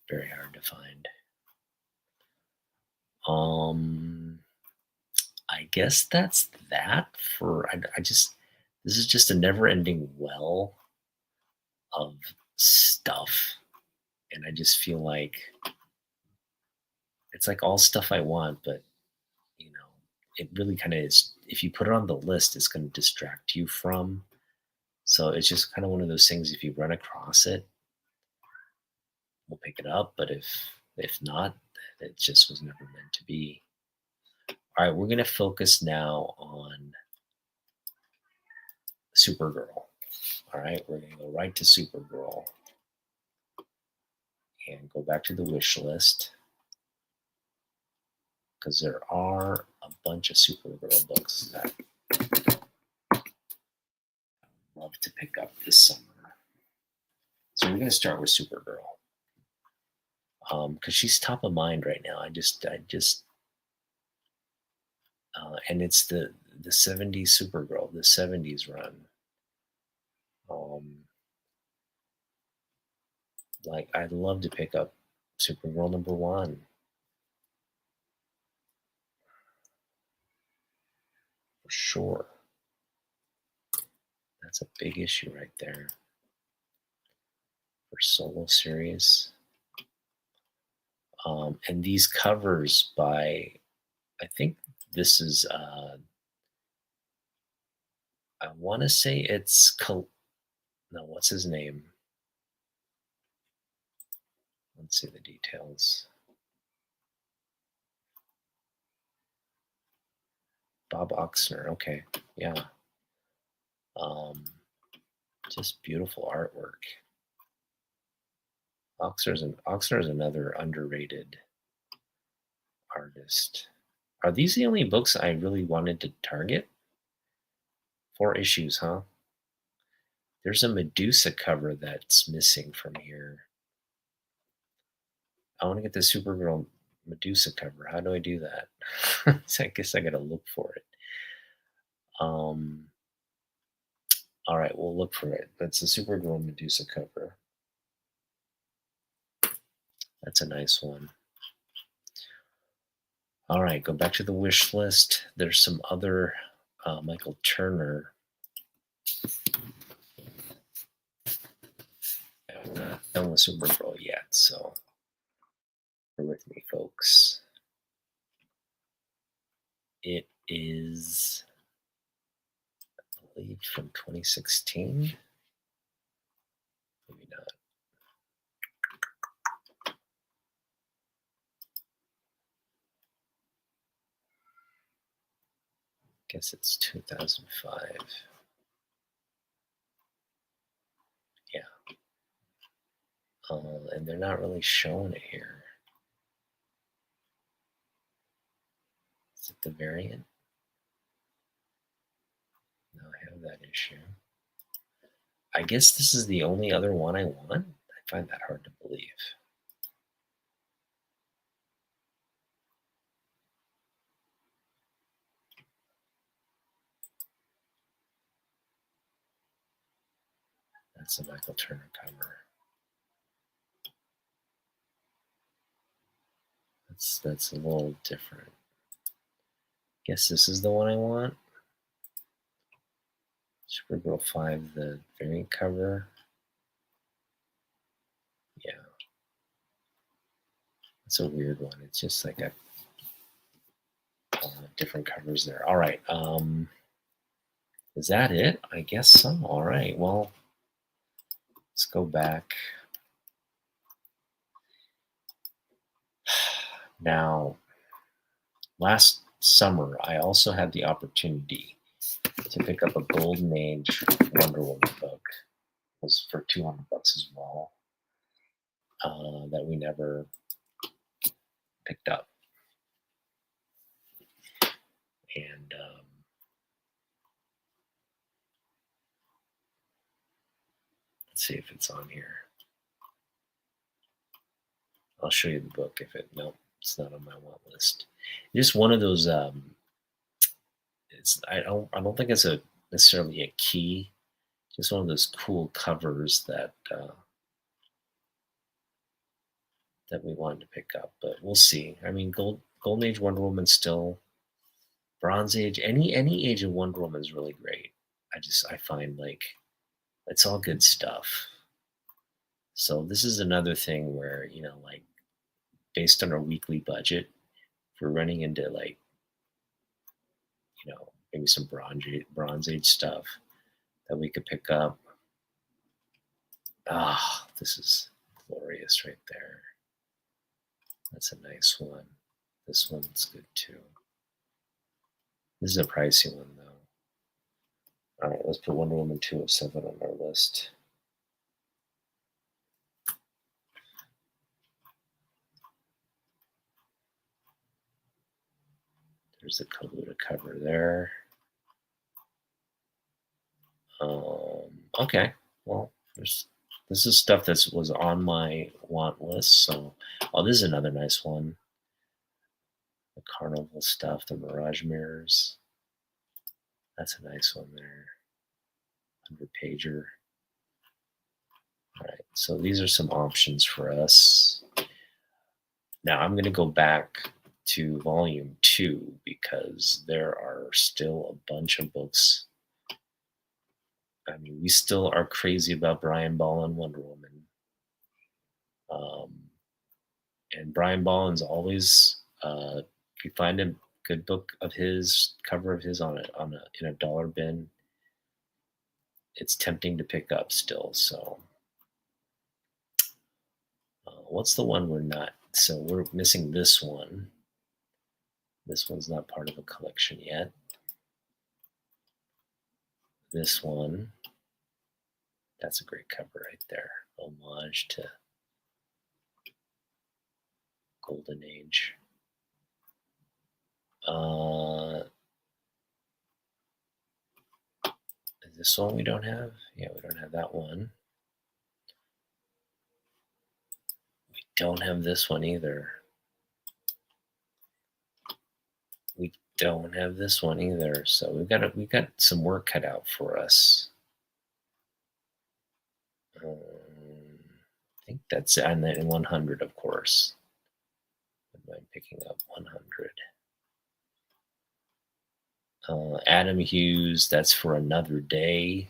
A: Very hard to find. Um, I guess that's that for. I just this is just a never-ending well of stuff, and I just feel like it's like all stuff I want, but you know, it really kind of is. If you put it on the list, it's going to distract you from. So it's just kind of one of those things. If you run across it, we'll pick it up. But if not, it just was never meant to be. All right, we're going to focus now on Supergirl. All right, we're going to go right to Supergirl and go back to the wish list because there are a bunch of Supergirl books that I'd love to pick up this summer. So we're going to start with Supergirl because she's top of mind right now. And it's the '70s Supergirl, the '70s run. Um, like I'd love to pick up Supergirl #1 for sure. That's a big issue right there for solo series. And these covers by, I think this is, I want to say it's, no, what's his name? Let's see the details. Bob Oxner. Okay. Yeah. Just beautiful artwork. Oxner's another underrated artist. Are these the only books I really wanted to target? 4 issues, huh? There's a Medusa cover that's missing from here. I want to get the Supergirl Medusa cover. How do I do that? So I guess I gotta look for it. All right, we'll look for it. That's the Supergirl Medusa cover. That's a nice one. All right, go back to the wish list. There's some other Michael Turner. I'm not done with Supergirl yet, so bear with me, folks. It is, I believe, from 2016. Maybe not. Guess it's 2005. Yeah. And they're not really showing it here. Is it the variant? No, I have that issue. I guess this is the only other one I want. I find that hard to believe. That's a Michael Turner cover. That's a little different. Guess this is the one I want. Supergirl 5, the variant cover. Yeah. It's a weird one. It's just like a different covers there. All right. Is that it? I guess so. All right. Well, let's go back. Now, last summer, I also had the opportunity to pick up a Golden Age Wonder Woman book. It was for $200 as well. That we never picked up. And let's see if it's on here. I'll show you the book if it. No, it's not on my want list. Just one of those. I don't think it's necessarily a key just one of those cool covers that we wanted to pick up, but we'll see. I mean, Golden Age Wonder Woman still, Bronze Age, any age of Wonder Woman is really great. I find like it's all good stuff. So this is another thing where like based on our weekly budget, if we're running into like maybe some Bronze Age stuff that we could pick up. Ah, this is glorious right there. That's a nice one. This one's good too. This is a pricey one though. All right, let's put Wonder Woman 207 on our list. There's the Kaluta cover there. Okay, well, this is stuff that was on my want list. So, oh, this is another nice one. The Carnival stuff, the Mirage mirrors. That's a nice one there. 100-pager. All right, so these are some options for us. Now I'm going to go back to volume 2 because there are still a bunch of books. I mean, we still are crazy about Brian Ball and Wonder Woman. And Brian Bolland's always, if you find a good book of his, cover of his in a dollar bin, it's tempting to pick up still. So, what's the one we're not? So we're missing this one. This one's not part of a collection yet. This one, that's a great cover right there. Homage to Golden Age. Is this one we don't have? Yeah, we don't have that one. We don't have this one either. We don't have this one either. So we've got some work cut out for us. I think that's and then 100, of course. Am I picking up 100? Adam Hughes, that's for another day.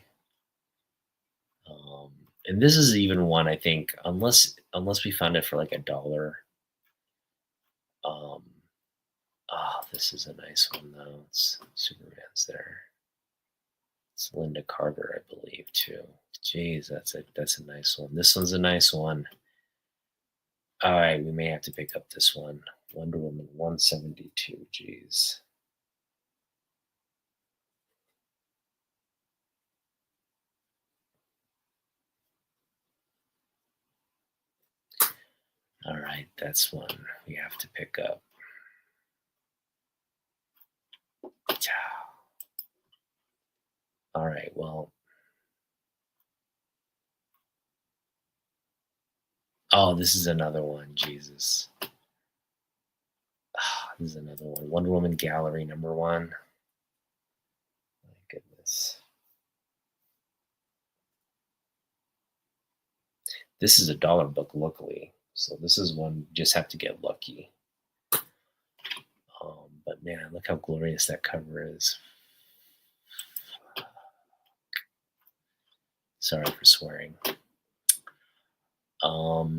A: And this is even one I think, unless we found it for like $1. This is a nice one though. It's Superman's there. It's Linda Carter, I believe, too. Jeez, that's a nice one. This one's a nice one. All right, we may have to pick up this one. Wonder Woman 172. Jeez. All right, that's one we have to pick up. All right, well. Oh, this is another one. Jesus. This is another one. Wonder Woman Gallery #1. My goodness. This is a dollar book, luckily. So this is one you just have to get lucky. But man, look how glorious that cover is. Sorry for swearing. All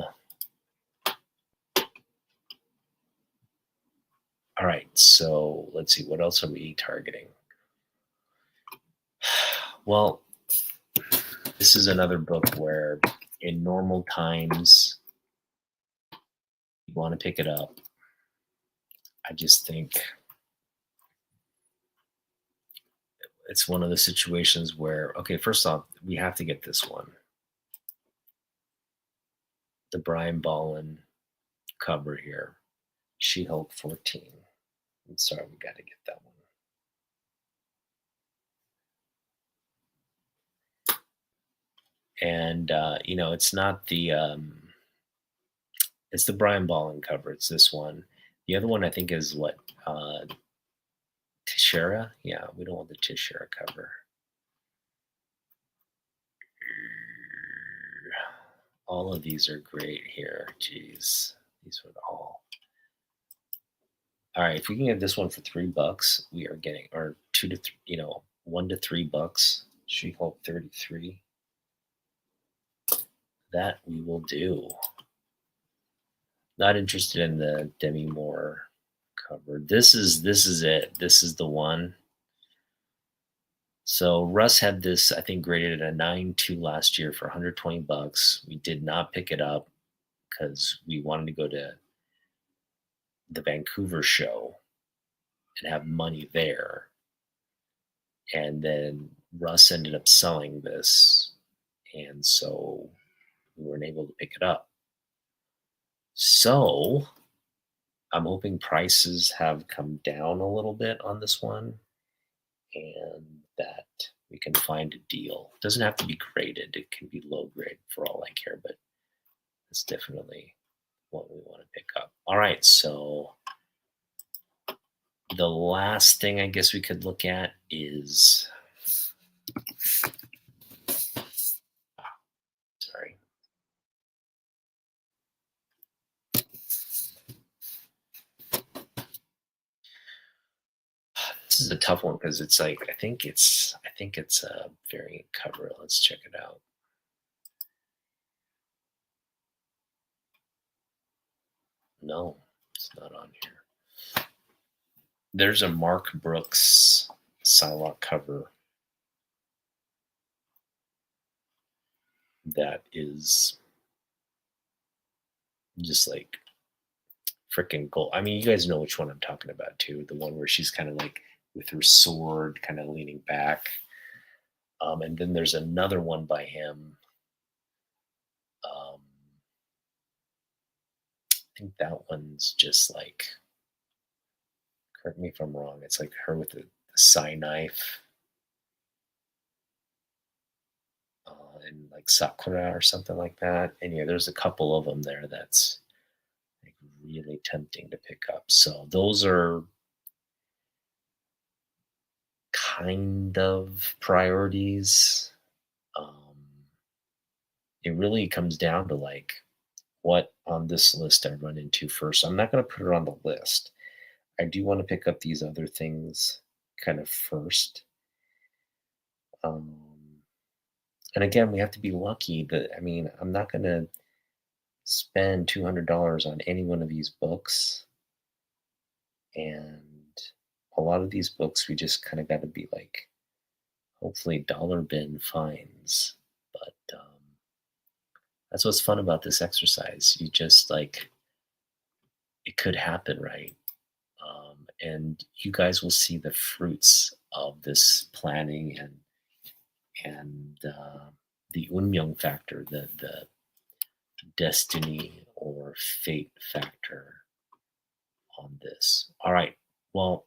A: right, so let's see, what else are we targeting? Well, this is another book where in normal times you want to pick it up. I just think it's one of the situations where, okay, first off, we have to get this one. The Brian Bolland cover here. She-Hulk 14. I'm sorry, we got to get that one. And it's not the it's the Brian Bolland cover. It's this one. The other one I think is what Teixeira. Yeah, we don't want the Teixeira cover. All of these are great here. Jeez, these are all. All right, if we can get this one for $3, we are getting, or 1 to $3. She-Hulk 33. That we will do. Not interested in the Demi Moore cover. This is it. This is the one. So Russ had this, I think, graded at a 9.2 last year for $120. We did not pick it up because we wanted to go to the Vancouver show and have money there. And then Russ ended up selling this, and so we weren't able to pick it up. So I'm hoping prices have come down a little bit on this one and that we can find a deal. It doesn't have to be graded. It can be low grade for all I care, but it's definitely what we want to pick up. All right, so the last thing I guess we could look at is, sorry. This is a tough one because it's like I think it's a variant cover. Let's check it out. No, it's not on here. There's a Mark Brooks Psylocke cover that is just like freaking gold. I mean, you guys know which one I'm talking about too. The one where she's kind of like with her sword, kind of leaning back. And then there's another one by him. I think that one's just like, correct me if I'm wrong, it's like her with the sai knife and like Sakura or something like that. And yeah, there's a couple of them there that's like really tempting to pick up. So those are kind of priorities. It really comes down to like what on this list I run into first. I'm not going to put it on the list. I do want to pick up these other things kind of first. And again, we have to be lucky that, I mean, I'm not going to spend $200 on any one of these books. And a lot of these books, we just kind of got to be like, hopefully dollar bin finds. But that's what's fun about this exercise. You just like, it could happen, right? And you guys will see the fruits of this planning and the unmyeong factor, the destiny or fate factor on this. All right. Well,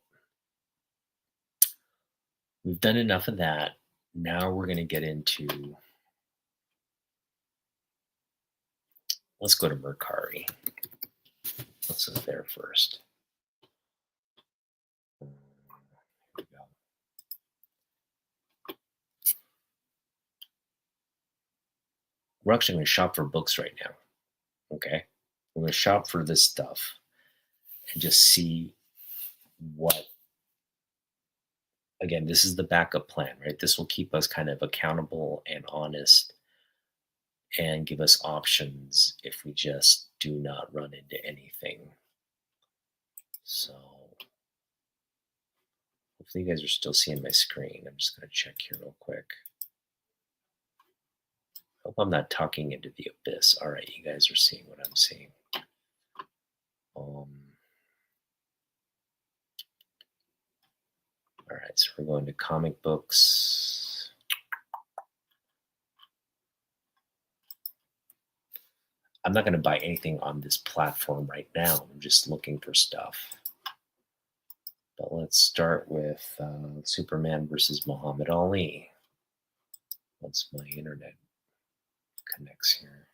A: we've done enough of that. Now we're going to get into, let's go to Mercari. Let's go there first. Here we go. We're actually going to shop for books right now. Okay. We're going to shop for this stuff and just see what, again, this is the backup plan, right? This will keep us kind of accountable and honest and give us options if we just do not run into anything. So hopefully you guys are still seeing my screen. I'm just going to check here real quick. Hope I'm not talking into the abyss. All right, you guys are seeing what I'm seeing. All right, so we're going to comic books. I'm not going to buy anything on this platform right now. I'm just looking for stuff. But let's start with Superman versus Muhammad Ali. Once my internet connects here.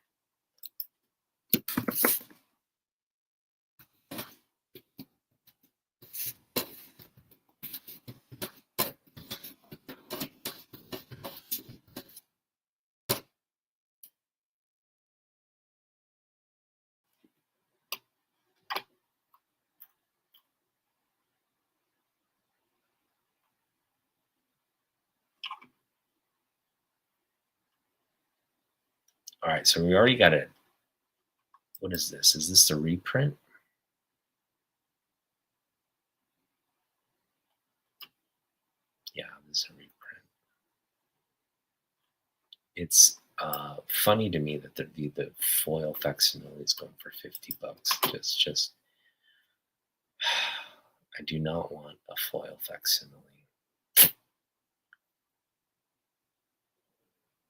A: All right, so we already got it. What is this? Is this the reprint? Yeah, this is a reprint. It's funny to me that the foil facsimile is going for $50. Just I do not want a foil facsimile.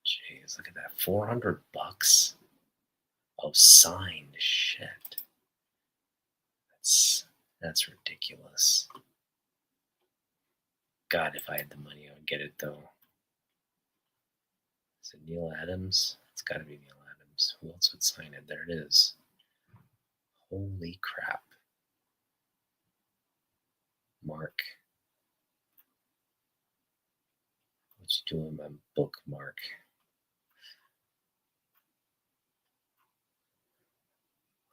A: Jeez, look at that, $400. Oh, signed shit. That's ridiculous. God, if I had the money, I would get it though. Is it Neil Adams? It's got to be Neil Adams. Who else would sign it? There it is. Holy crap. Mark. What you doing, my bookmark?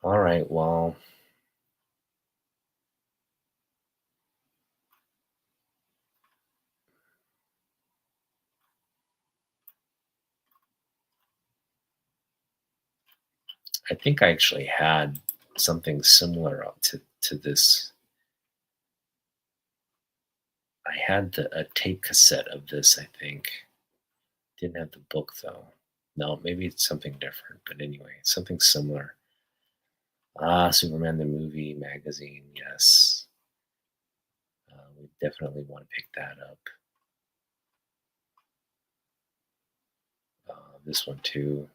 A: All right, well. I think I actually had something similar to this. I had a tape cassette of this, I think. Didn't have the book though. No, maybe it's something different, but anyway, something similar. Ah, Superman the movie magazine, yes. We definitely want to pick that up. This one too.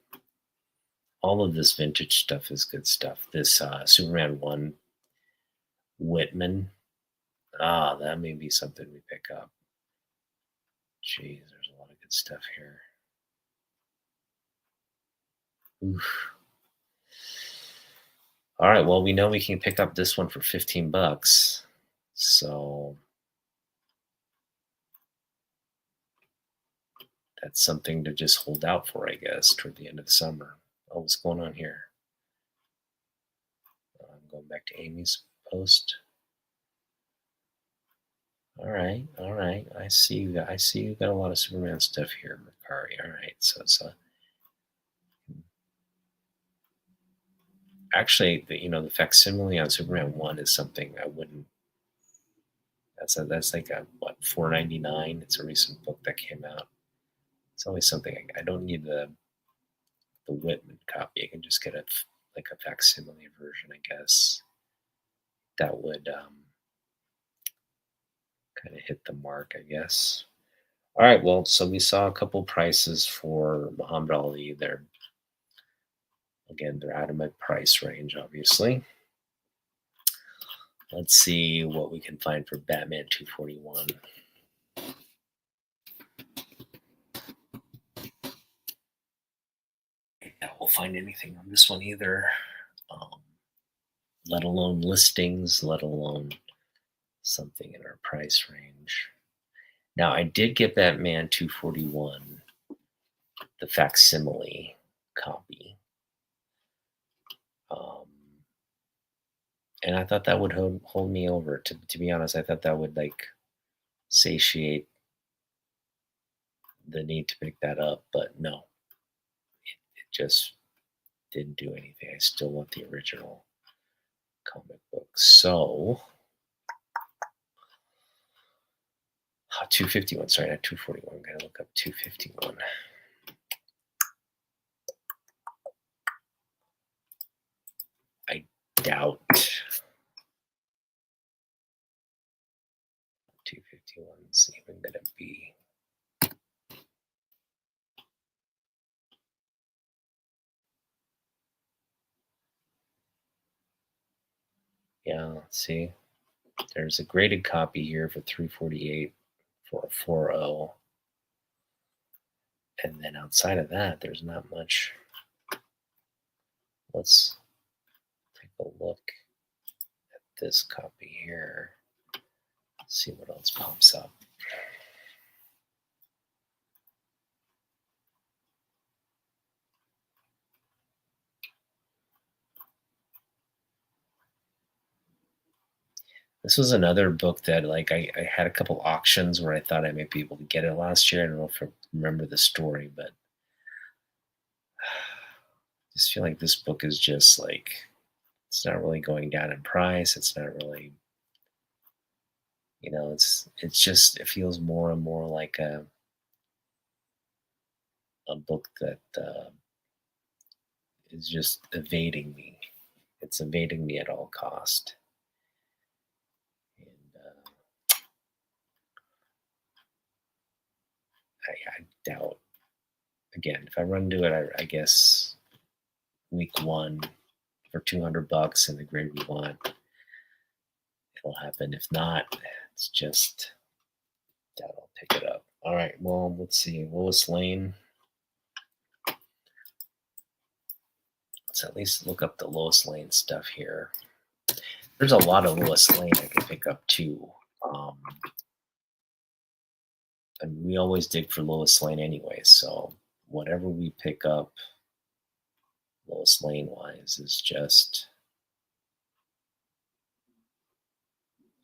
A: All of this vintage stuff is good stuff. This Superman 1 Whitman. Ah, that may be something we pick up. Jeez, there's a lot of good stuff here. Oof. All right, well, we know we can pick up this one for $15. So that's something to just hold out for, I guess, toward the end of the summer. Oh, what's going on here? I'm going back to Amy's post. All right, all right. I see you. I see you got a lot of Superman stuff here, Mercari. All right, so it's actually the facsimile on Superman 1 is something I wouldn't. That's like a what, $4.99. It's a recent book that came out. It's always something I don't need the Whitman copy. I can just get like a facsimile version, I guess. That would kind of hit the mark, I guess. All right, well, so we saw a couple prices for Muhammad Ali. They're out of my price range, obviously. Let's see what we can find for Batman 241. Yeah, we'll find anything on this one either. Let alone listings, let alone something in our price range. Now, I did get Batman 241, the facsimile copy. And I thought that would hold me over. To be honest, I thought that would like satiate the need to pick that up, but no, it just didn't do anything. I still want the original comic book. So 251, sorry, not 241. Gotta look up 251. I doubt 251 is even gonna be. Yeah, let's see. There's a graded copy here for 348 for a 4.0. And then outside of that, there's not much. Let's take a look at this copy here. See what else pops up. This was another book that like I had a couple auctions where I thought I might be able to get it last year. I don't know if I remember the story, but Just feel like this book is just like it's not really going down in price. It's not really, it's just it feels more and more like a book that is just evading me. It's evading me at all cost. And I doubt again if I run into it. I guess week one for $200 and the grade we want, it'll happen. If not, it's just doubt I'll pick it up. All right. Well, let's see. Lois Lane. Let's at least look up the Lois Lane stuff here. There's a lot of Lois Lane I can pick up too. And we always dig for Lois Lane anyway. So whatever we pick up Lois Lane wise is just,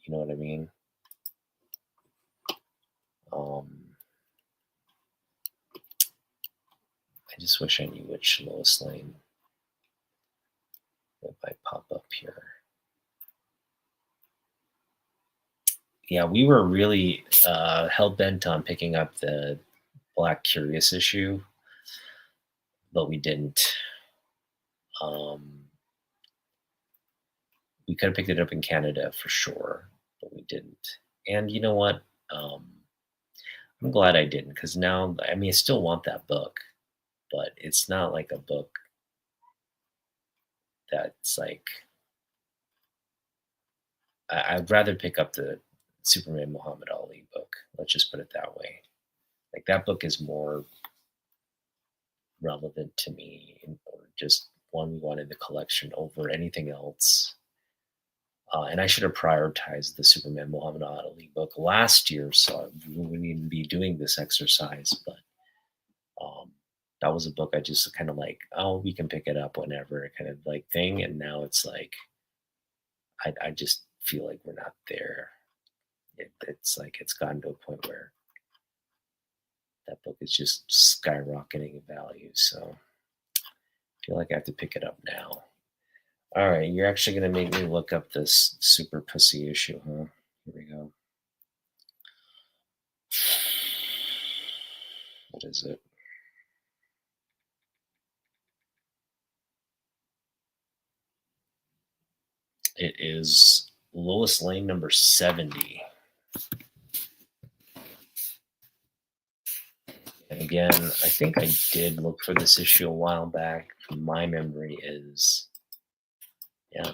A: you know what I mean? I just wish I knew which Lois Lane it might pop up here. Yeah, we were really hell bent on picking up the Black Curious issue, but we didn't. We could have picked it up in Canada for sure, but we didn't. And you know what? I'm glad I didn't because now, I mean, I still want that book, but it's not like a book that's like, I'd rather pick up the Superman Muhammad Ali book. Let's just put it that way. Like that book is more relevant to me, or just one we want in the collection over anything else. And I should have prioritized the Superman Muhammad Ali book last year, so we wouldn't even be doing this exercise. But that was a book I just kind of like, oh, we can pick it up whenever kind of like thing. And now it's like, I just feel like we're not there. It's like it's gotten to a point where that book is just skyrocketing in value. So I feel like I have to pick it up now. All right, you're actually going to make me look up this Super Pussy issue, huh? Here we go. What is it? It is Lois Lane number 70. And again, I think I did look for this issue a while back. My memory is, yeah,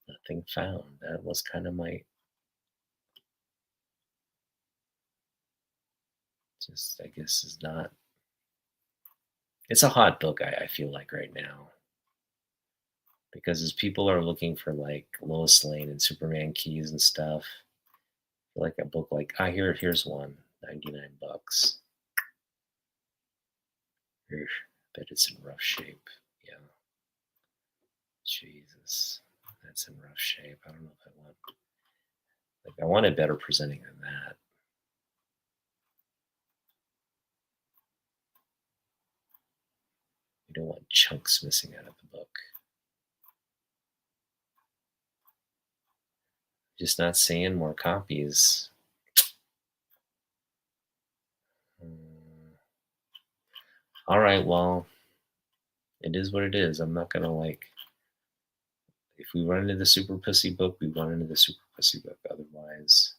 A: nothing found. That was kind of my, just, I guess, is not. It's a hot book, I feel like right now. Because as people are looking for like Lois Lane and Superman keys and stuff, I feel like a book like, here's one, $99. Eesh, bet it's in rough shape. Yeah. Jesus. That's in rough shape. I don't know if I want it better presenting than that. You don't want chunks missing out of the book. Just not seeing more copies. All right, well, it is what it is. I'm not gonna like. If we run into the Super Pussy book, we run into the Super Pussy book. Otherwise,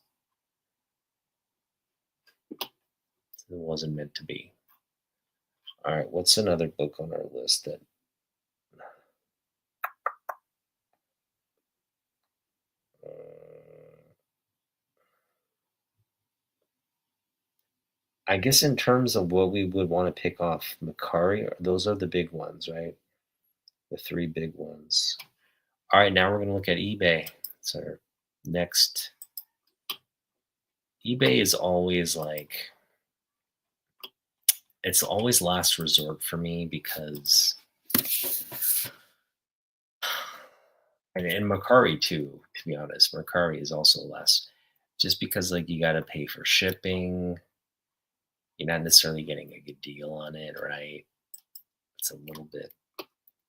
A: it wasn't meant to be. All right, what's another book on our list that? I guess in terms of what we would want to pick off Macari, those are the big ones, right? The three big ones. All right, now we're going to look at eBay. It's our next. eBay is always like, it's always last resort for me because, and Macari too, to be honest. Macari is also less, just because like you got to pay for shipping. You're not necessarily getting a good deal on it, right? It's a little bit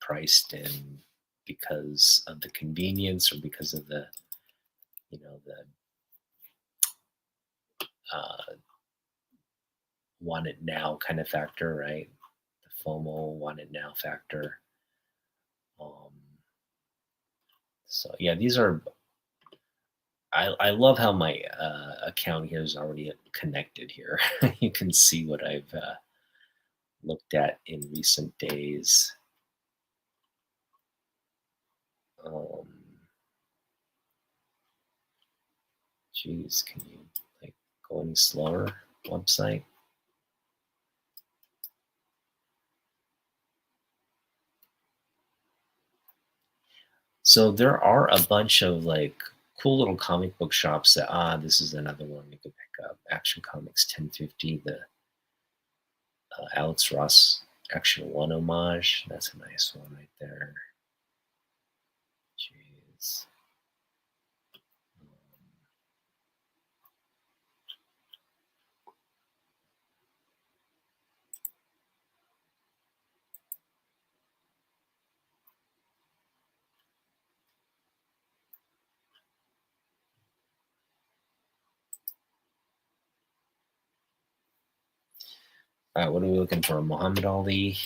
A: priced in because of the convenience or because of the, the uh, want it now kind of factor, right? The FOMO want it now factor. Um, so yeah, these are. I love how my account here is already connected here. You can see what I've looked at in recent days. Um, Geez, can you like go any slower? Website. So there are a bunch of like cool little comic book shops that this is another one you could pick up. Action Comics 1050, the Alex Ross Action One homage. That's a nice one right there. Jeez. All right, what are we looking for? Muhammad Ali.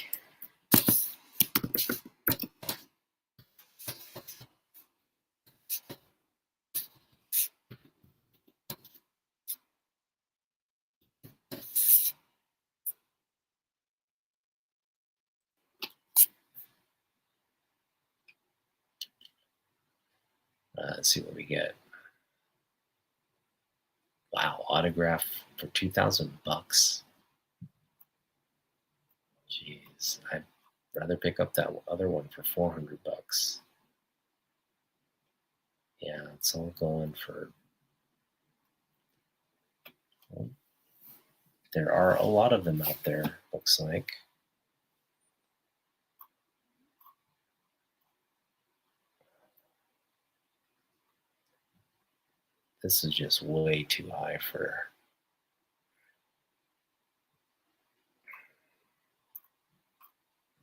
A: Let's see what we get. Wow, autograph for $2,000. Jeez, I'd rather pick up that other one for $400. Yeah, it's all going for. Well, there are a lot of them out there. Looks like. This is just way too high for.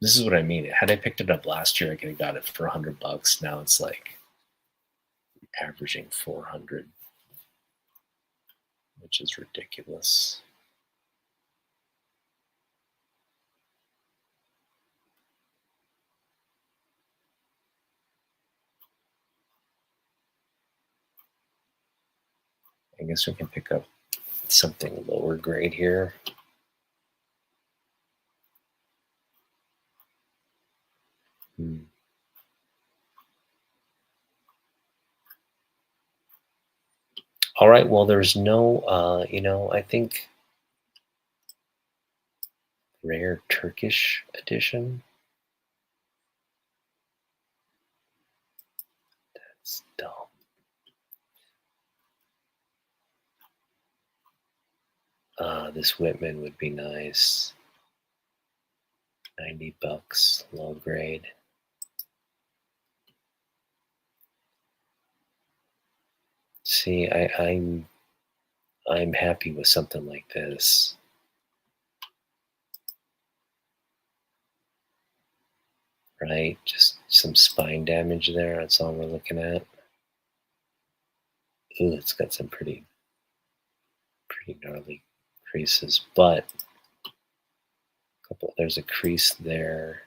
A: This is what I mean. Had I picked it up last year, I could have got it for $100. Now it's like averaging 400, which is ridiculous. I guess we can pick up something lower grade here. All right. Well, there's no, I think rare Turkish edition. That's dumb. This Whitman would be nice. $90, low grade. See, I'm happy with something like this. Right? Just some spine damage there. That's all we're looking at. Ooh, it's got some pretty gnarly creases, but there's a crease there.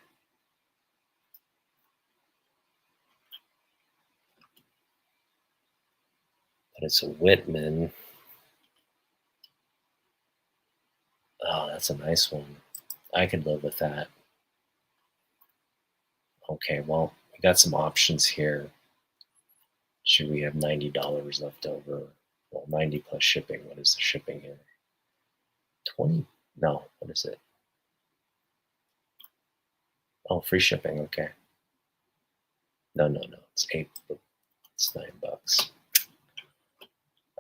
A: But it's a Whitman. Oh, that's a nice one. I could live with that. Okay, well, we got some options here. Should we have $90 left over? Well, 90 plus shipping. What is the shipping here? 20? No, what is it? Oh, free shipping. Okay. No. It's it's $9.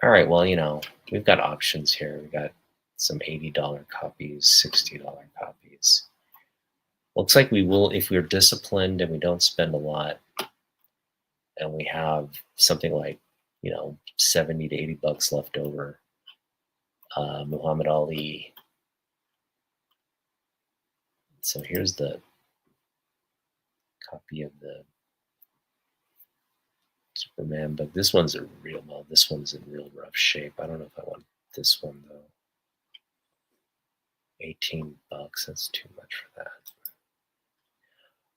A: All right. Well, we've got options here. We got some $80 copies, $60 copies. Looks like we will, if we're disciplined and we don't spend a lot, and we have something like, 70 to $80 left over. Muhammad Ali. So here's the copy of the Superman, but this one's a real well. This one's in real rough shape. I don't know if I want this one though. $18. That's too much for that.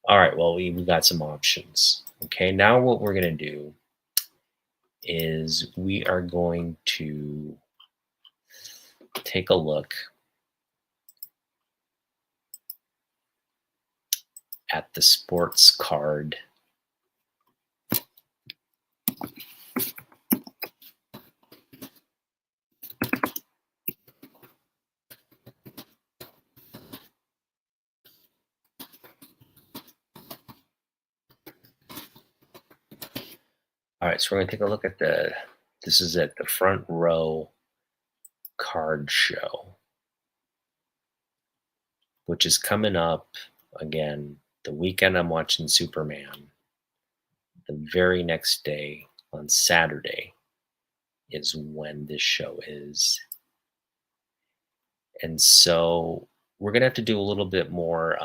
A: All right. Well, we got some options. Okay. Now what we're gonna do is we are going to take a look at the sports card. All right, so we're going to take a look at this is at the front row card show, which is coming up again the weekend I'm watching Superman. The very next day on Saturday is when this show is. And so we're going to have to do a little bit more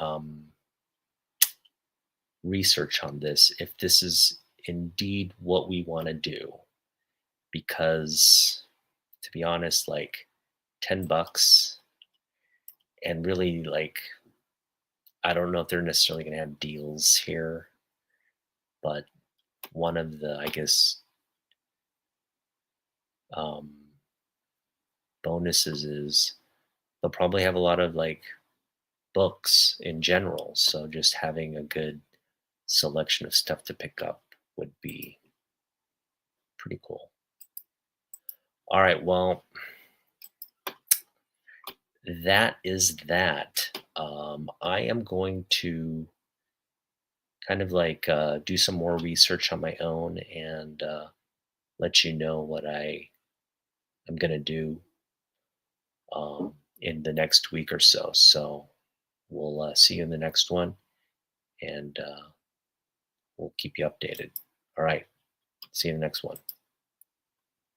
A: research on this if this is indeed what we want to do. Because to be honest, like $10 and really like I don't know if they're necessarily going to have deals here, but one of the I guess um, bonuses is they'll probably have a lot of like books in general, so just having a good selection of stuff to pick up would be pretty cool. All right, well, that is that. I am going to kind of like do some more research on my own and let you know what I am going to do in the next week or so. So we'll see you in the next one and we'll keep you updated. All right. See you in the next one.